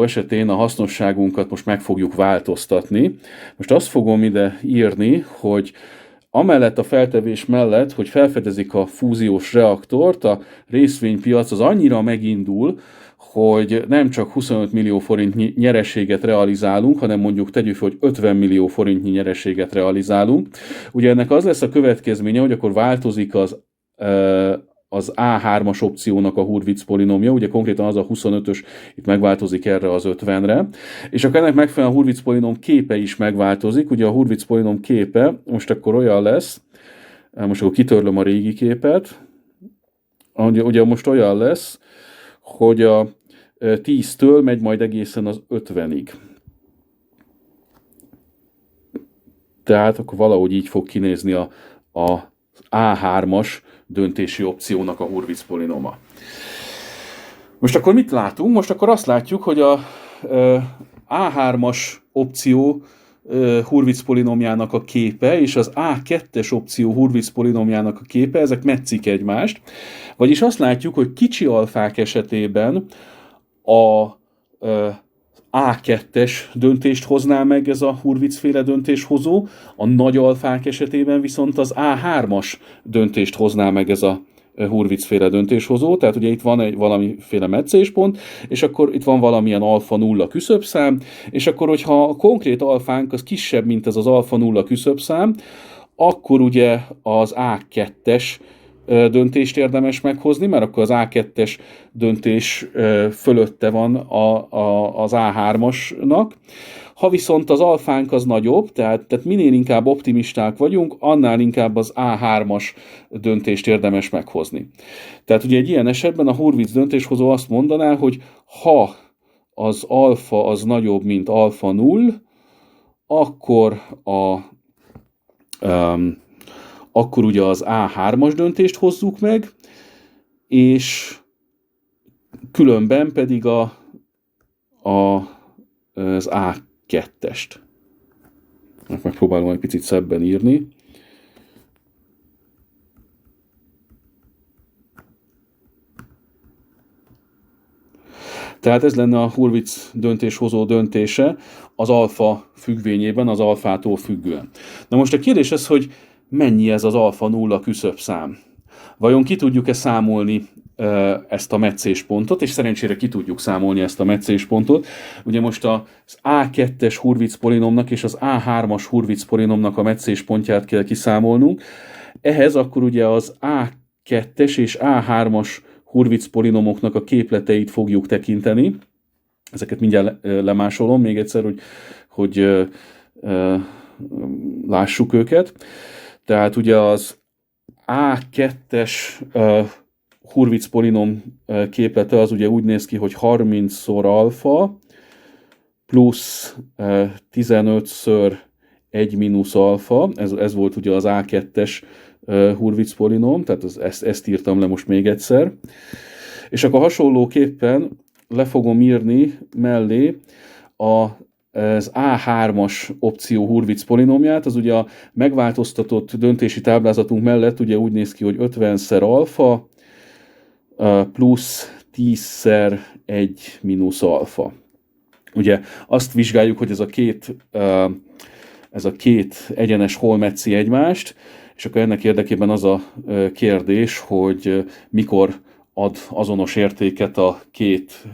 esetén a hasznosságunkat most meg fogjuk változtatni. Most azt fogom ide írni, hogy amellett a feltevés mellett, hogy felfedezik a fúziós reaktort, a részvénypiac az annyira megindul, hogy nem csak 25 millió forint nyereséget realizálunk, hanem mondjuk tegyük fel, hogy 50 millió forintnyi nyereséget realizálunk. Ugye ennek az lesz a következménye, hogy akkor változik az A3-as opciónak a Hurwitz polinomja, ugye konkrétan az a 25-ös itt megváltozik erre az 50-re, és akkor ennek megfelelően a Hurwitz polinom képe is megváltozik, ugye a Hurwitz polinom képe most akkor olyan lesz, most akkor kitörlöm a régi képet, ugye most olyan lesz, hogy a 10-től megy majd egészen az 50-ig. Tehát akkor valahogy így fog kinézni a A3-as döntési opciónak a Hurwitz polinoma. Most akkor mit látunk? Most akkor azt látjuk, hogy a A3-as opció Hurwitz polinomjának a képe és az A2-es opció Hurwitz polinomjának a képe, ezek metszik egymást. Vagyis azt látjuk, hogy kicsi alfák esetében a A2-es döntést hozná meg ez a Hurwitz-féle döntéshozó, a nagy alfák esetében viszont az A3-as döntést hozná meg ez a Hurwitz-féle döntéshozó, tehát ugye itt van valamiféle meccéspont, és akkor itt van valamilyen alfa nulla küszöbszám, és akkor, hogyha a konkrét alfánk az kisebb, mint ez az alfa nulla küszöbszám, akkor ugye az A2-es döntést érdemes meghozni, mert akkor az A2-es döntés fölötte van az A3-asnak. Ha viszont az alfánk az nagyobb, tehát minél inkább optimisták vagyunk, annál inkább az A3-as döntést érdemes meghozni. Tehát ugye egy ilyen esetben a Hurwitz döntéshozó azt mondaná, hogy ha az alfa az nagyobb, mint alfa 0, akkor akkor ugye az A3-as döntést hozzuk meg, és különben pedig az A2-est. Megpróbálom egy picit szebben írni. Tehát ez lenne a Hurwitz döntéshozó döntése az alfa függvényében, az alfától függően. Na most a kérdés az, hogy mennyi ez az alfa 0 küszöbszám? Vajon ki tudjuk-e számolni ezt a meccéspontot, és szerencsére ki tudjuk számolni ezt a meccéspontot. Ugye most az A2-es Hurwitz polinomnak és az A3-as Hurwitz polinomnak a meccéspontját kell kiszámolnunk. Ehhez akkor ugye az A2-es és A3-as Hurwitz polinomoknak a képleteit fogjuk tekinteni. Ezeket mindjárt lemásolom még egyszer, hogy lássuk őket. Tehát ugye az A2-es Hurwitz polinom képlete az ugye úgy néz ki, hogy 30-szor alfa plusz 15-ször 1 mínusz alfa. Ez volt ugye az A2-es Hurwitz polinom, tehát ezt írtam le most még egyszer. És akkor hasonlóképpen le fogom írni mellé az A3-as opció Hurwitz polinomját, az ugye a megváltoztatott döntési táblázatunk mellett ugye úgy néz ki, hogy 50-szer alfa plusz 10-szer 1 mínusz alfa. Ugye azt vizsgáljuk, hogy ez a két egyenes hol metszi egymást, és akkor ennek érdekében az a kérdés, hogy mikor ad azonos értéket a két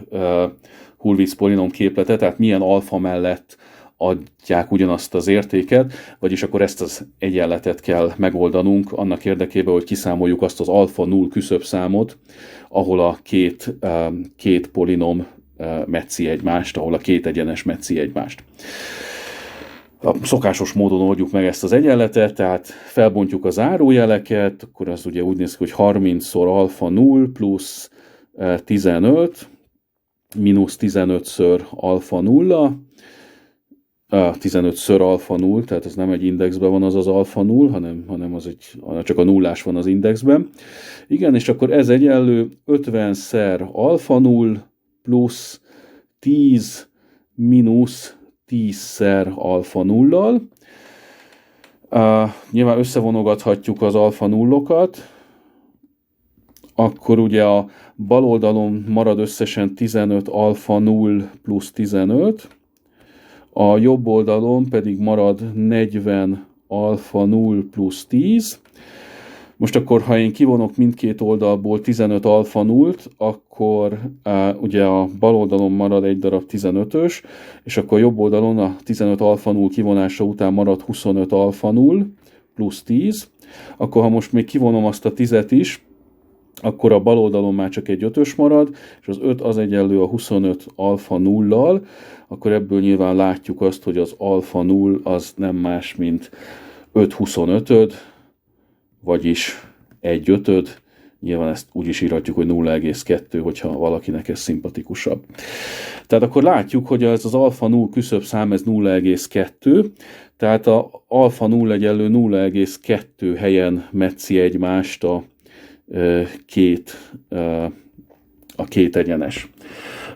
Hurwitz polinom képlete, tehát milyen alfa mellett adják ugyanazt az értéket, vagyis akkor ezt az egyenletet kell megoldanunk annak érdekében, hogy kiszámoljuk azt az alfa 0 küszöbszámot, ahol a két polinom metszi egymást, ahol a két egyenes metszi egymást. A szokásos módon oldjuk meg ezt az egyenletet, tehát felbontjuk a zárójeleket, akkor az ugye úgy néz ki, hogy 30-szor alfa 0 plusz 15, mínusz 15-ször alfa 0, 15-ször alfa 0, tehát ez nem egy indexben van az alfa 0, hanem csak a nullás van az indexben. Igen, és akkor ez egyenlő 50-szer alfa 0 plusz 10 mínusz 10-szer alfa 0-lal. Nyilván összevonogathatjuk az alfa 0-okat, akkor ugye a bal oldalon marad összesen 15 alfa 0 plusz 15, a jobb oldalon pedig marad 40 alfa 0 plusz 10. Most akkor, ha én kivonok mindkét oldalból 15 alfa 0-t, akkor ugye a bal oldalon marad egy darab 15-ös, és akkor a jobb oldalon a 15 alfa 0 kivonása után marad 25 alfa 0 plusz 10. Akkor, ha most még kivonom azt a 10-et is, akkor a bal oldalon már csak egy 5-ös marad, és az 5 az egyenlő a 25 alfa 0-lal, akkor ebből nyilván látjuk azt, hogy az alfa 0 az nem más, mint 5 25-öd, vagyis 1 5-öd, nyilván ezt úgy is írhatjuk, hogy 0,2, hogyha valakinek ez szimpatikusabb. Tehát akkor látjuk, hogy ez az alfa 0 küszöbszám, ez 0,2, tehát a alfa 0 egyenlő 0,2 helyen metszi egymást a két egyenes.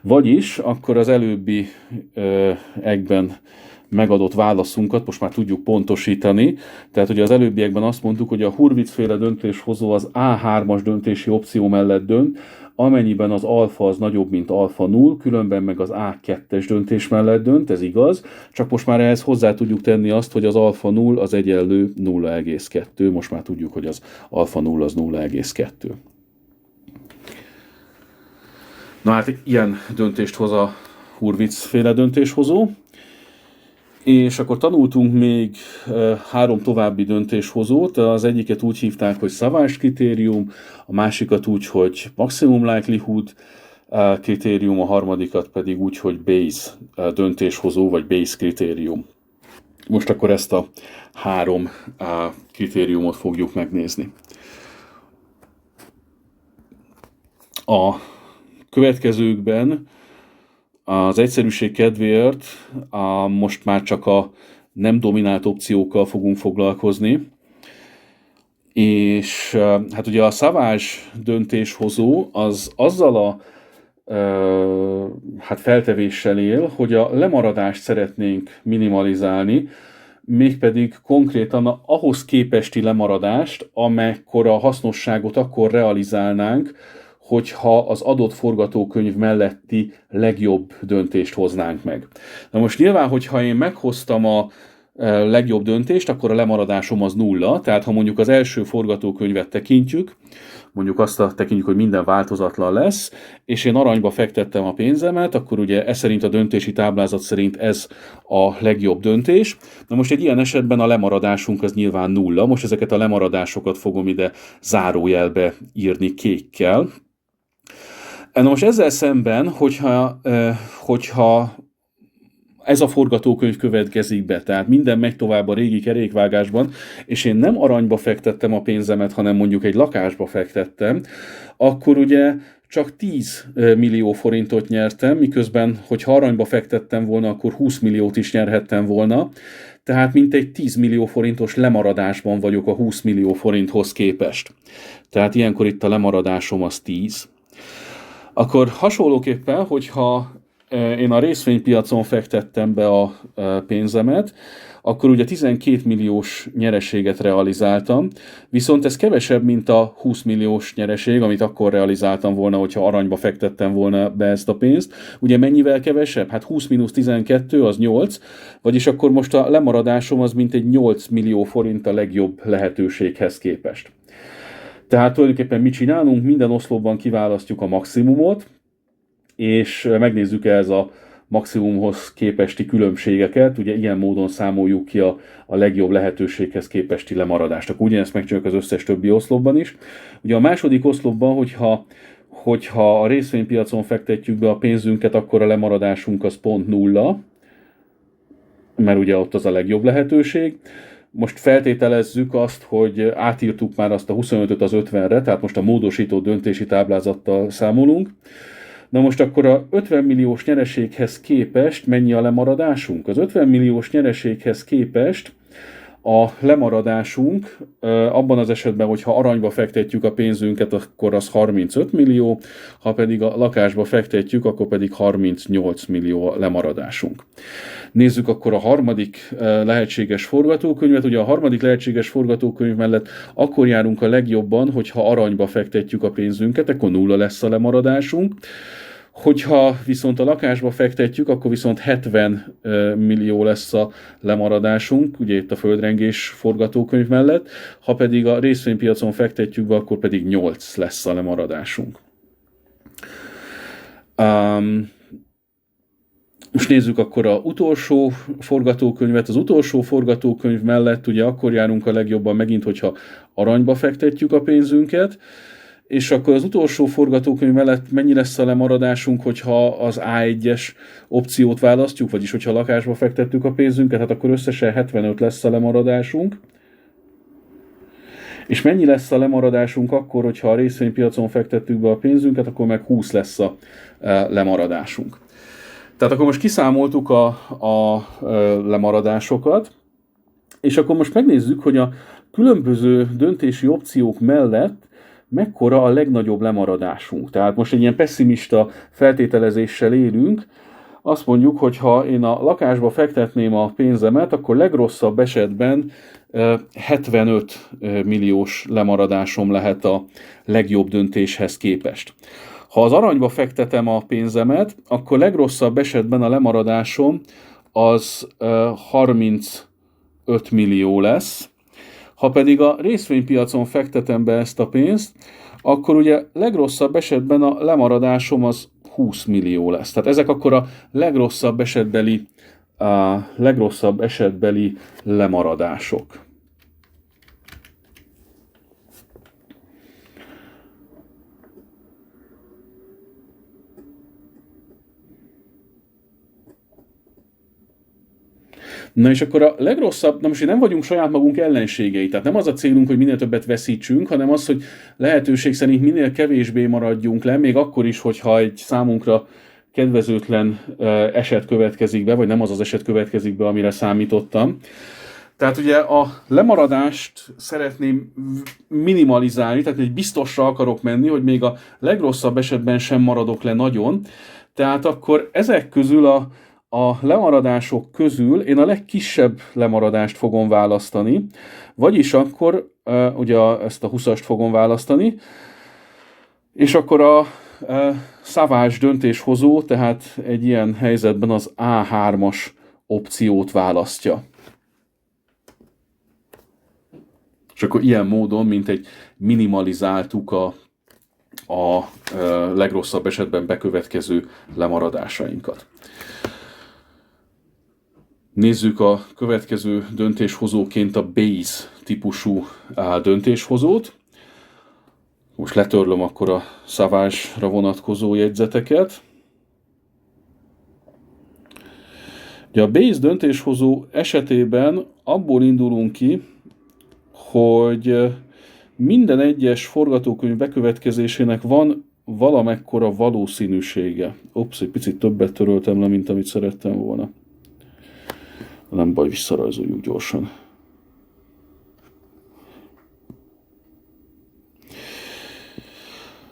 Vagyis akkor az előbbi ekben megadott válaszunkat most már tudjuk pontosítani. Tehát ugye az előbbiekben azt mondtuk, hogy a Hurwitz-féle döntéshozó az A3-as döntési opció mellett dönt, amennyiben az alfa az nagyobb, mint alfa 0, különben meg az A2-es döntés mellett dönt, ez igaz, csak most már ehhez hozzá tudjuk tenni azt, hogy az alfa 0 az egyenlő 0,2, most már tudjuk, hogy az alfa 0 az 0,2. Na hát ilyen döntést hoz a Hurwitz-féle döntéshozó, És akkor tanultunk még 3 további döntéshozót. Az egyiket úgy hívták, hogy Savage kritérium, a másikat úgy, hogy Maximum Likelihood kritérium, a harmadikat pedig úgy, hogy Bayes döntéshozó, vagy Bayes kritérium. Most akkor ezt a 3 kritériumot fogjuk megnézni. A következőkben az egyszerűség kedvéért most már csak a nem dominált opciókkal fogunk foglalkozni, és hát ugye a Savage döntéshozó az azzal a feltevéssel él, hogy a lemaradást szeretnénk minimalizálni, mégpedig konkrétan ahhoz képesti lemaradást, amekkora hasznosságot akkor realizálnánk, hogyha az adott forgatókönyv melletti legjobb döntést hoznánk meg. Na most nyilván, hogyha én meghoztam a legjobb döntést, akkor a lemaradásom az 0, tehát ha mondjuk az első forgatókönyvet tekintjük, mondjuk tekintjük, hogy minden változatlan lesz, és én aranyba fektettem a pénzemet, akkor ugye ez szerint a döntési táblázat szerint ez a legjobb döntés. Na most egy ilyen esetben a lemaradásunk az nyilván 0. Most ezeket a lemaradásokat fogom ide zárójelbe írni kékkel. Na most ezzel szemben, hogyha ez a forgatókönyv következik be, tehát minden megy tovább a régi kerékvágásban, és én nem aranyba fektettem a pénzemet, hanem mondjuk egy lakásba fektettem, akkor ugye csak 10 millió forintot nyertem, miközben, hogyha aranyba fektettem volna, akkor 20 milliót is nyerhettem volna, tehát mintegy 10 millió forintos lemaradásban vagyok a 20 millió forinthoz képest. Tehát ilyenkor itt a lemaradásom az 10. Akkor hasonlóképpen, hogyha én a részvénypiacon fektettem be a pénzemet, akkor ugye 12 milliós nyereséget realizáltam, viszont ez kevesebb, mint a 20 milliós nyereség, amit akkor realizáltam volna, hogyha aranyba fektettem volna be ezt a pénzt. Ugye mennyivel kevesebb? Hát 20 mínusz 12 az 8, vagyis akkor most a lemaradásom az mintegy 8 millió forint a legjobb lehetőséghez képest. Tehát tulajdonképpen mit csinálunk? Minden oszlopban kiválasztjuk a maximumot, és megnézzük ez a maximumhoz képesti különbségeket, ugye ilyen módon számoljuk ki a legjobb lehetőséghez képesti lemaradást. Akkor ugyanezt megcsináljuk az összes többi oszlopban is. Ugye a második oszlopban, hogyha a részvénypiacon fektetjük be a pénzünket, akkor a lemaradásunk az pont 0, mert ugye ott az a legjobb lehetőség. Most feltételezzük azt, hogy átírtuk már azt a 25-öt az 50-re, tehát most a módosító döntési táblázattal számolunk. Na most akkor a 50 milliós nyereséghez képest mennyi a lemaradásunk? Az 50 milliós nyereséghez képest a lemaradásunk abban az esetben, hogyha aranyba fektetjük a pénzünket, akkor az 35 millió, ha pedig a lakásba fektetjük, akkor pedig 38 millió a lemaradásunk. Nézzük akkor a harmadik lehetséges forgatókönyvet. Ugye a harmadik lehetséges forgatókönyv mellett akkor járunk a legjobban, hogyha aranyba fektetjük a pénzünket, akkor 0 lesz a lemaradásunk. Hogyha viszont a lakásba fektetjük, akkor viszont 70 millió lesz a lemaradásunk, ugye itt a földrengés forgatókönyv mellett, ha pedig a részvénypiacon fektetjük be, akkor pedig 8 lesz a lemaradásunk. Most nézzük akkor az utolsó forgatókönyvet. Az utolsó forgatókönyv mellett ugye akkor járunk a legjobban megint, hogyha aranyba fektetjük a pénzünket, és akkor az utolsó forgatókönyv mellett mennyi lesz a lemaradásunk, hogyha az A1-es opciót választjuk, vagyis hogyha lakásba fektettük a pénzünket, hát akkor összesen 75 lesz a lemaradásunk. És mennyi lesz a lemaradásunk akkor, hogyha a részvénypiacon fektettük be a pénzünket, akkor meg 20 lesz a lemaradásunk. Tehát akkor most kiszámoltuk a lemaradásokat, és akkor most megnézzük, hogy a különböző döntési opciók mellett mekkora a legnagyobb lemaradásunk. Tehát most egy ilyen pessimista feltételezéssel élünk, azt mondjuk, hogy ha én a lakásba fektetném a pénzemet, akkor legrosszabb esetben 75 milliós lemaradásom lehet a legjobb döntéshez képest. Ha az aranyba fektetem a pénzemet, akkor legrosszabb esetben a lemaradásom az 35 millió lesz. Ha pedig a részvénypiacon fektetem be ezt a pénzt, akkor ugye legrosszabb esetben a lemaradásom az 20 millió lesz. Tehát ezek akkor a legrosszabb esetbeli a legrosszabb esetbeli lemaradások. Na és akkor a legrosszabb, na most nem vagyunk saját magunk ellenségei, tehát nem az a célunk, hogy minél többet veszítsünk, hanem az, hogy lehetőség szerint minél kevésbé maradjunk le, még akkor is, hogyha egy számunkra kedvezőtlen eset következik be, vagy nem az az eset következik be, amire számítottam. Tehát ugye a lemaradást szeretném minimalizálni, tehát egy biztosra akarok menni, hogy még a legrosszabb esetben sem maradok le nagyon. Tehát akkor ezek közül a lemaradások közül én a legkisebb lemaradást fogom választani, vagyis akkor ugye ezt a 20-ast fogom választani, és akkor a szavás döntéshozó, tehát egy ilyen helyzetben az A3-as opciót választja. És akkor ilyen módon, mint egy minimalizáltuk a legrosszabb esetben bekövetkező lemaradásainkat. Nézzük a következő döntéshozóként a Bayes típusú döntéshozót. Most letörlöm akkor a szavásra vonatkozó jegyzeteket. Ugye a Bayes döntéshozó esetében abból indulunk ki, hogy minden egyes forgatókönyv bekövetkezésének van valamekkora valószínűsége. Egy picit többet töröltem le, mint amit szerettem volna. Nem baj, visszarajzoljuk gyorsan.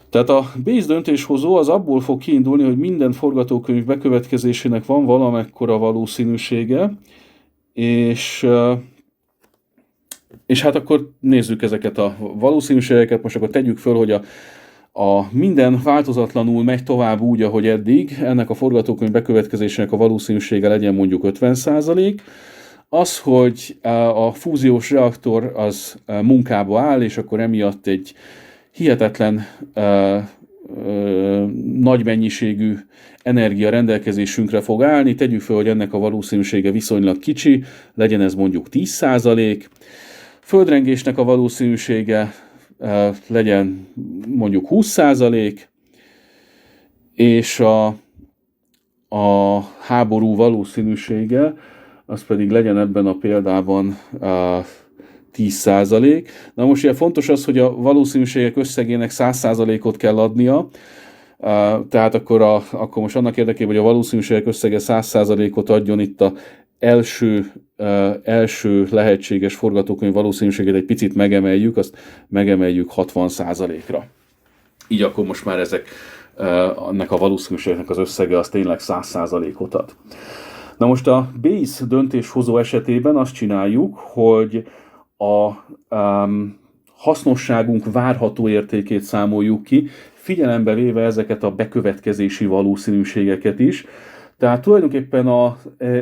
Tehát a Bayes döntéshozó az abból fog kiindulni, hogy minden forgatókönyv bekövetkezésének van valamekkora valószínűsége, és hát akkor nézzük ezeket a valószínűségeket, most akkor tegyük föl, hogy a minden változatlanul megy tovább úgy, ahogy eddig, ennek a forgatókönyv bekövetkezésének a valószínűsége legyen mondjuk 50%. Az, hogy a fúziós reaktor az munkába áll, és akkor emiatt egy hihetetlen nagy mennyiségű energia rendelkezésünkre fog állni, tegyük fel, hogy ennek a valószínűsége viszonylag kicsi, legyen ez mondjuk 10%. Földrengésnek a valószínűsége legyen mondjuk 20%, és a háború valószínűsége az pedig legyen ebben a példában 10%. Na most ugye fontos az, hogy a valószínűségek összegének 100%-ot kell adnia, tehát akkor most annak érdekében, hogy a valószínűségek összege 100%-ot adjon, itt a első lehetséges forgatókönyv valószínűséget egy picit megemeljük, azt megemeljük 60%-ra. Így akkor most már ennek a valószínűségnek az összege az tényleg 100%-ot ad. Na most a Bayes döntéshozó esetében azt csináljuk, hogy a hasznosságunk várható értékét számoljuk ki, figyelembe véve ezeket a bekövetkezési valószínűségeket is. Tehát tulajdonképpen az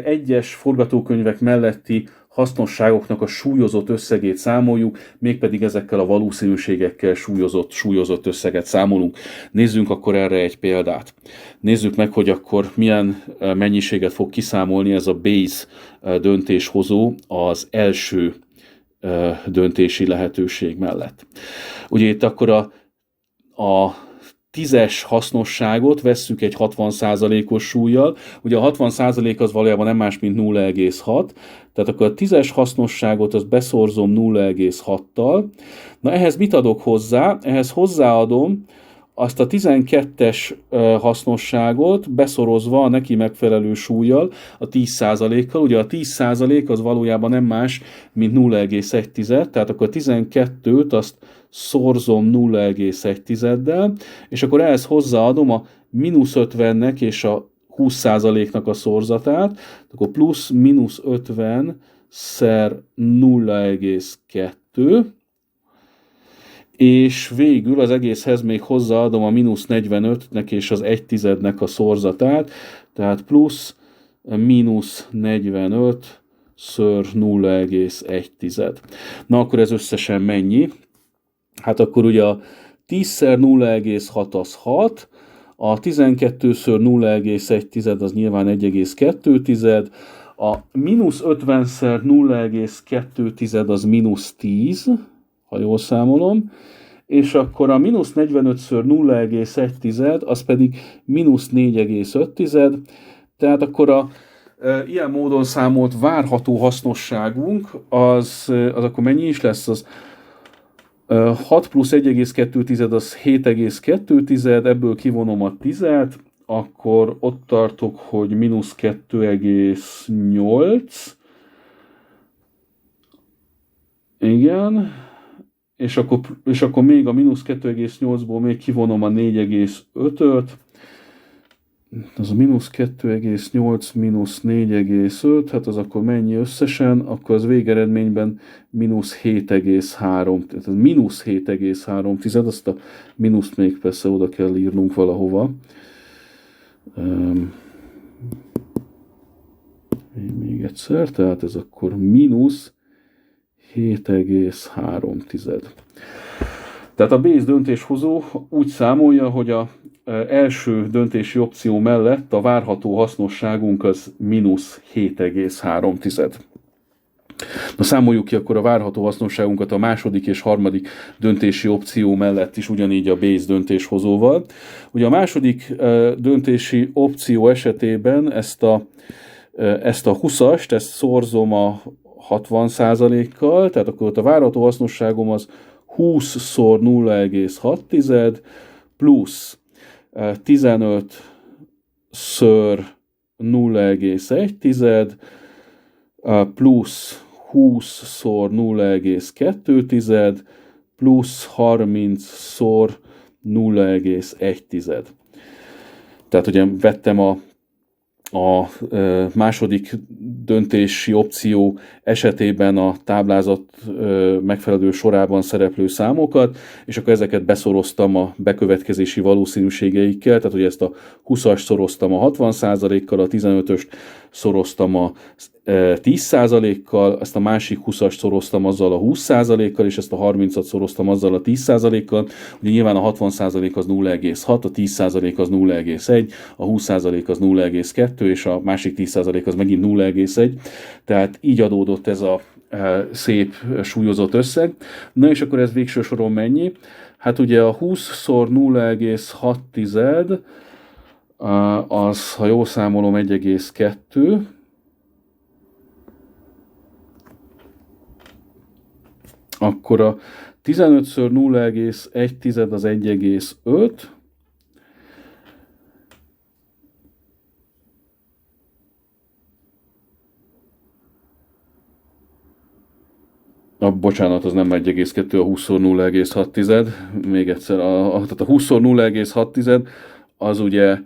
egyes forgatókönyvek melletti hasznosságoknak a súlyozott összegét számoljuk, mégpedig ezekkel a valószínűségekkel súlyozott összeget számolunk. Nézzünk akkor erre egy példát. Nézzük meg, hogy akkor milyen mennyiséget fog kiszámolni ez a Bayes döntéshozó az első döntési lehetőség mellett. Ugye itt akkor a 10-es hasznosságot vesszük egy 60%-os súllyal. Ugye a 60% az valójában nem más, mint 0,6. Tehát akkor a 10-es hasznosságot azt beszorzom 0,6-tal. Na ehhez mit adok hozzá? Ehhez hozzáadom azt a 12-es hasznosságot beszorozva a neki megfelelő súllyal, a 10%-kal. Ugye a 10% az valójában nem más, mint 0,1, tehát akkor a 12-t azt szorzom 0,1-del, és akkor ehhez hozzáadom a -50-nek és a 20%-nak a szorzatát, akkor plusz -50 szer 0,2, és végül az egészhez még hozzáadom a -45-nek és az 1/10-nek a szorzatát, tehát plusz -45 ször 0,1. Na akkor ez összesen mennyi? Hát akkor ugye a 10-szer 0,6 az 6, a 12-ször 0,1 az nyilván 1,2, A mínusz 50-szer 0,2 az mínusz 10, ha jól számolom, és akkor a mínusz 45-ször 0,1 az pedig mínusz 4,5, tehát akkor a ilyen módon számolt várható hasznosságunk az akkor mennyi is lesz? Az 6 plusz 1,2 az 7,2, ebből kivonom a 10-et, akkor ott tartok, hogy mínusz 2,8. Igen. És akkor még a mínusz 2,8-ból még kivonom a 4,5-öt. Az a mínusz 2,8 mínusz 4,5, hát az akkor mennyi összesen? Akkor az végeredményben mínusz 7,3, tehát az mínusz 7,3, azt a mínuszt még persze oda kell írnunk valahova. Még egyszer, tehát ez akkor mínusz 7,3. Tehát a Bayes döntéshozó úgy számolja, hogy az első döntési opció mellett a várható hasznosságunk az mínusz 7,3. Na számoljuk ki akkor a várható hasznosságunkat a második és harmadik döntési opció mellett is ugyanígy a Bayes döntéshozóval. Ugye a második döntési opció esetében ezt a 20-ast, ezt szorzom a 60%-kal, tehát akkor ott a várható hasznosságom az 20-szor 0,6 plusz 15-ször 0,1 plusz 20-szor 0,2 plusz 30-szor 0,1. Tehát ugye vettem a második döntési opció esetében a táblázat megfelelő sorában szereplő számokat, és akkor ezeket beszoroztam a bekövetkezési valószínűségeikkel, tehát hogy ezt a 20-as szoroztam a 60%-kal, a 15-öst szoroztam a 10%-kal, ezt a másik 20-ast szoroztam azzal a 20%-kal, és ezt a 30-at szoroztam azzal a 10%-kal. Ugye nyilván a 60% az 0,6, a 10% az 0,1, a 20% az 0,2, és a másik 10% az megint 0,1. Tehát így adódott ez a szép súlyozott összeg. Na és akkor ez végső soron mennyi? Hát ugye a 20-szor 0,6 az, ha jól számolom, 1,2, akkor a 15-ször 0,1 az 1,5, bocsánat, az nem 1,2, a 20-szor 0,6, még egyszer, tehát a 20-szor 0,6 az ugye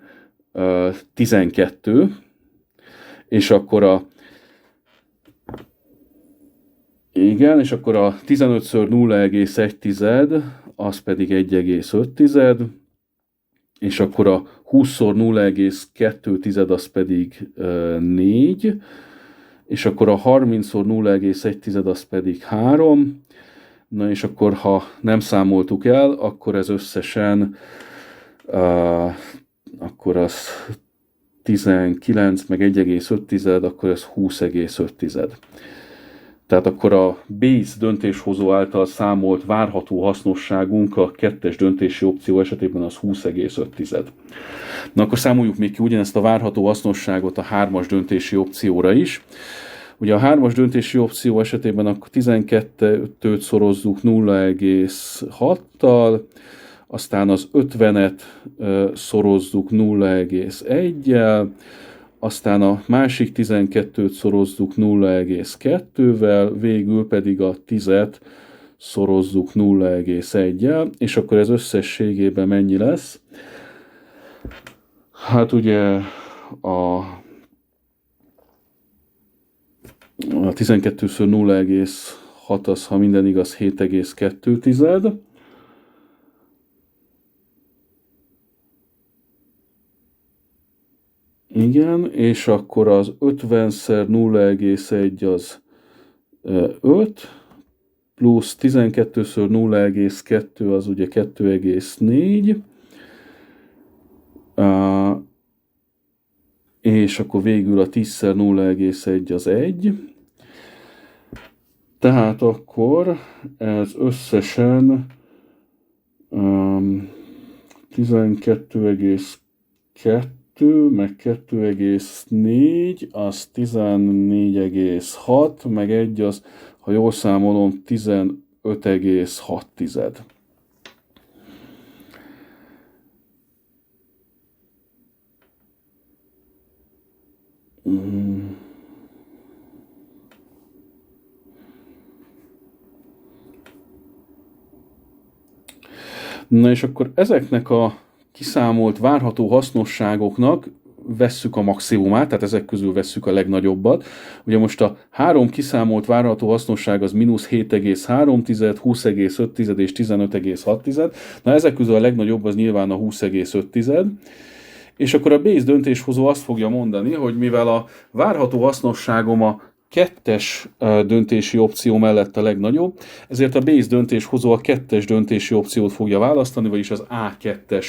12, és akkor igen, és akkor a 15-ször 0,1 az pedig 1,5, és akkor a 20-szor 0,2 az pedig 4, és akkor a 30-szor 0,1 az pedig 3, na és akkor ha nem számoltuk el, akkor ez összesen akkor az 19 meg 1,5, akkor ez 20,5. Tehát akkor a Bayes döntéshozó által számolt várható hasznosságunk a kettes döntési opció esetében az 20,5. Na akkor számoljuk még ki ugyanezt a várható hasznosságot a hármas döntési opcióra is. Ugye a hármas döntési opció esetében akkor 12-t szorozzuk 0,6-tal, aztán az 50-et szorozzuk 0,1-jel, aztán a másik 12-t szorozzuk 0,2-vel, végül pedig a 10-et szorozzuk 0,1-jel, és akkor ez összességében mennyi lesz? Hát ugye a 12-ször 0,6 az, ha minden igaz, 7,2. Igen, és akkor az 50-szer 0,1 az 5, plusz 12-ször 0,2 az ugye 2,4, és akkor végül a 10-szer 0,1 az 1. Tehát akkor ez összesen 12,2 meg 2,4 az 14,6 meg 1 az, ha jól számolom, 15,6. Na és akkor ezeknek a kiszámolt várható hasznosságoknak vesszük a maximumát, tehát ezek közül vesszük a legnagyobbat. Ugye most a 3 kiszámolt várható hasznosság az mínusz 7,3, 20,5 és 15,6. Na ezek közül a legnagyobb az nyilván a 20,5. És akkor a Bayes döntéshozó azt fogja mondani, hogy mivel a várható hasznosságom a 2-es döntési opció mellett a legnagyobb, ezért a Bayes döntéshozó a 2-es döntési opciót fogja választani, vagyis az A2-es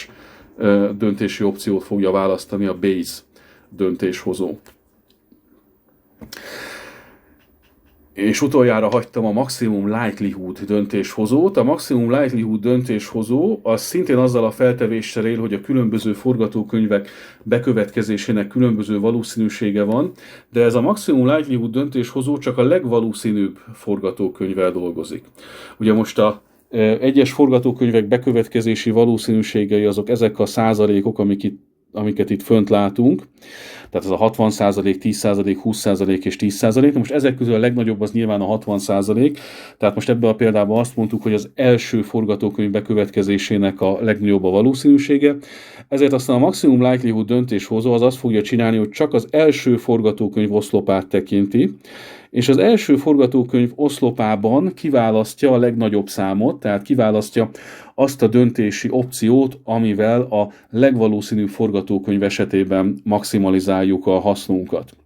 döntési opciót fogja választani a Bayes döntéshozó. És utoljára hagytam a maximum likelihood döntéshozót. A maximum likelihood döntéshozó az szintén azzal a feltevéssel él, hogy a különböző forgatókönyvek bekövetkezésének különböző valószínűsége van, de ez a maximum likelihood döntéshozó csak a legvalószínűbb forgatókönyvvel dolgozik. Ugye most a egyes forgatókönyvek bekövetkezési valószínűségei azok ezek a százalékok, amiket itt fönt látunk, tehát ez a 60%, 10%, 20% és 10%. Most ezek közül a legnagyobb az nyilván a 60%, tehát most ebben a példában azt mondtuk, hogy az első forgatókönyv bekövetkezésének a legnagyobb a valószínűsége, ezért aztán a maximum likelihood döntéshozó az azt fogja csinálni, hogy csak az első forgatókönyv oszlopát tekinti, és az első forgatókönyv oszlopában kiválasztja a legnagyobb számot, tehát kiválasztja azt a döntési opciót, amivel a legvalószínűbb forgatókönyv esetében maximalizáljuk a hasznunkat.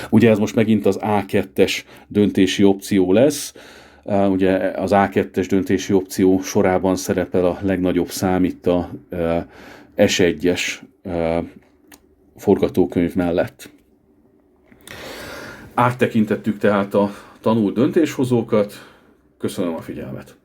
Ugye ez most megint az A2-es döntési opció lesz. Ugye az A2-es döntési opció sorában szerepel a legnagyobb szám itt a S1-es forgatókönyv mellett. Áttekintettük tehát a tanult döntéshozókat. Köszönöm a figyelmet!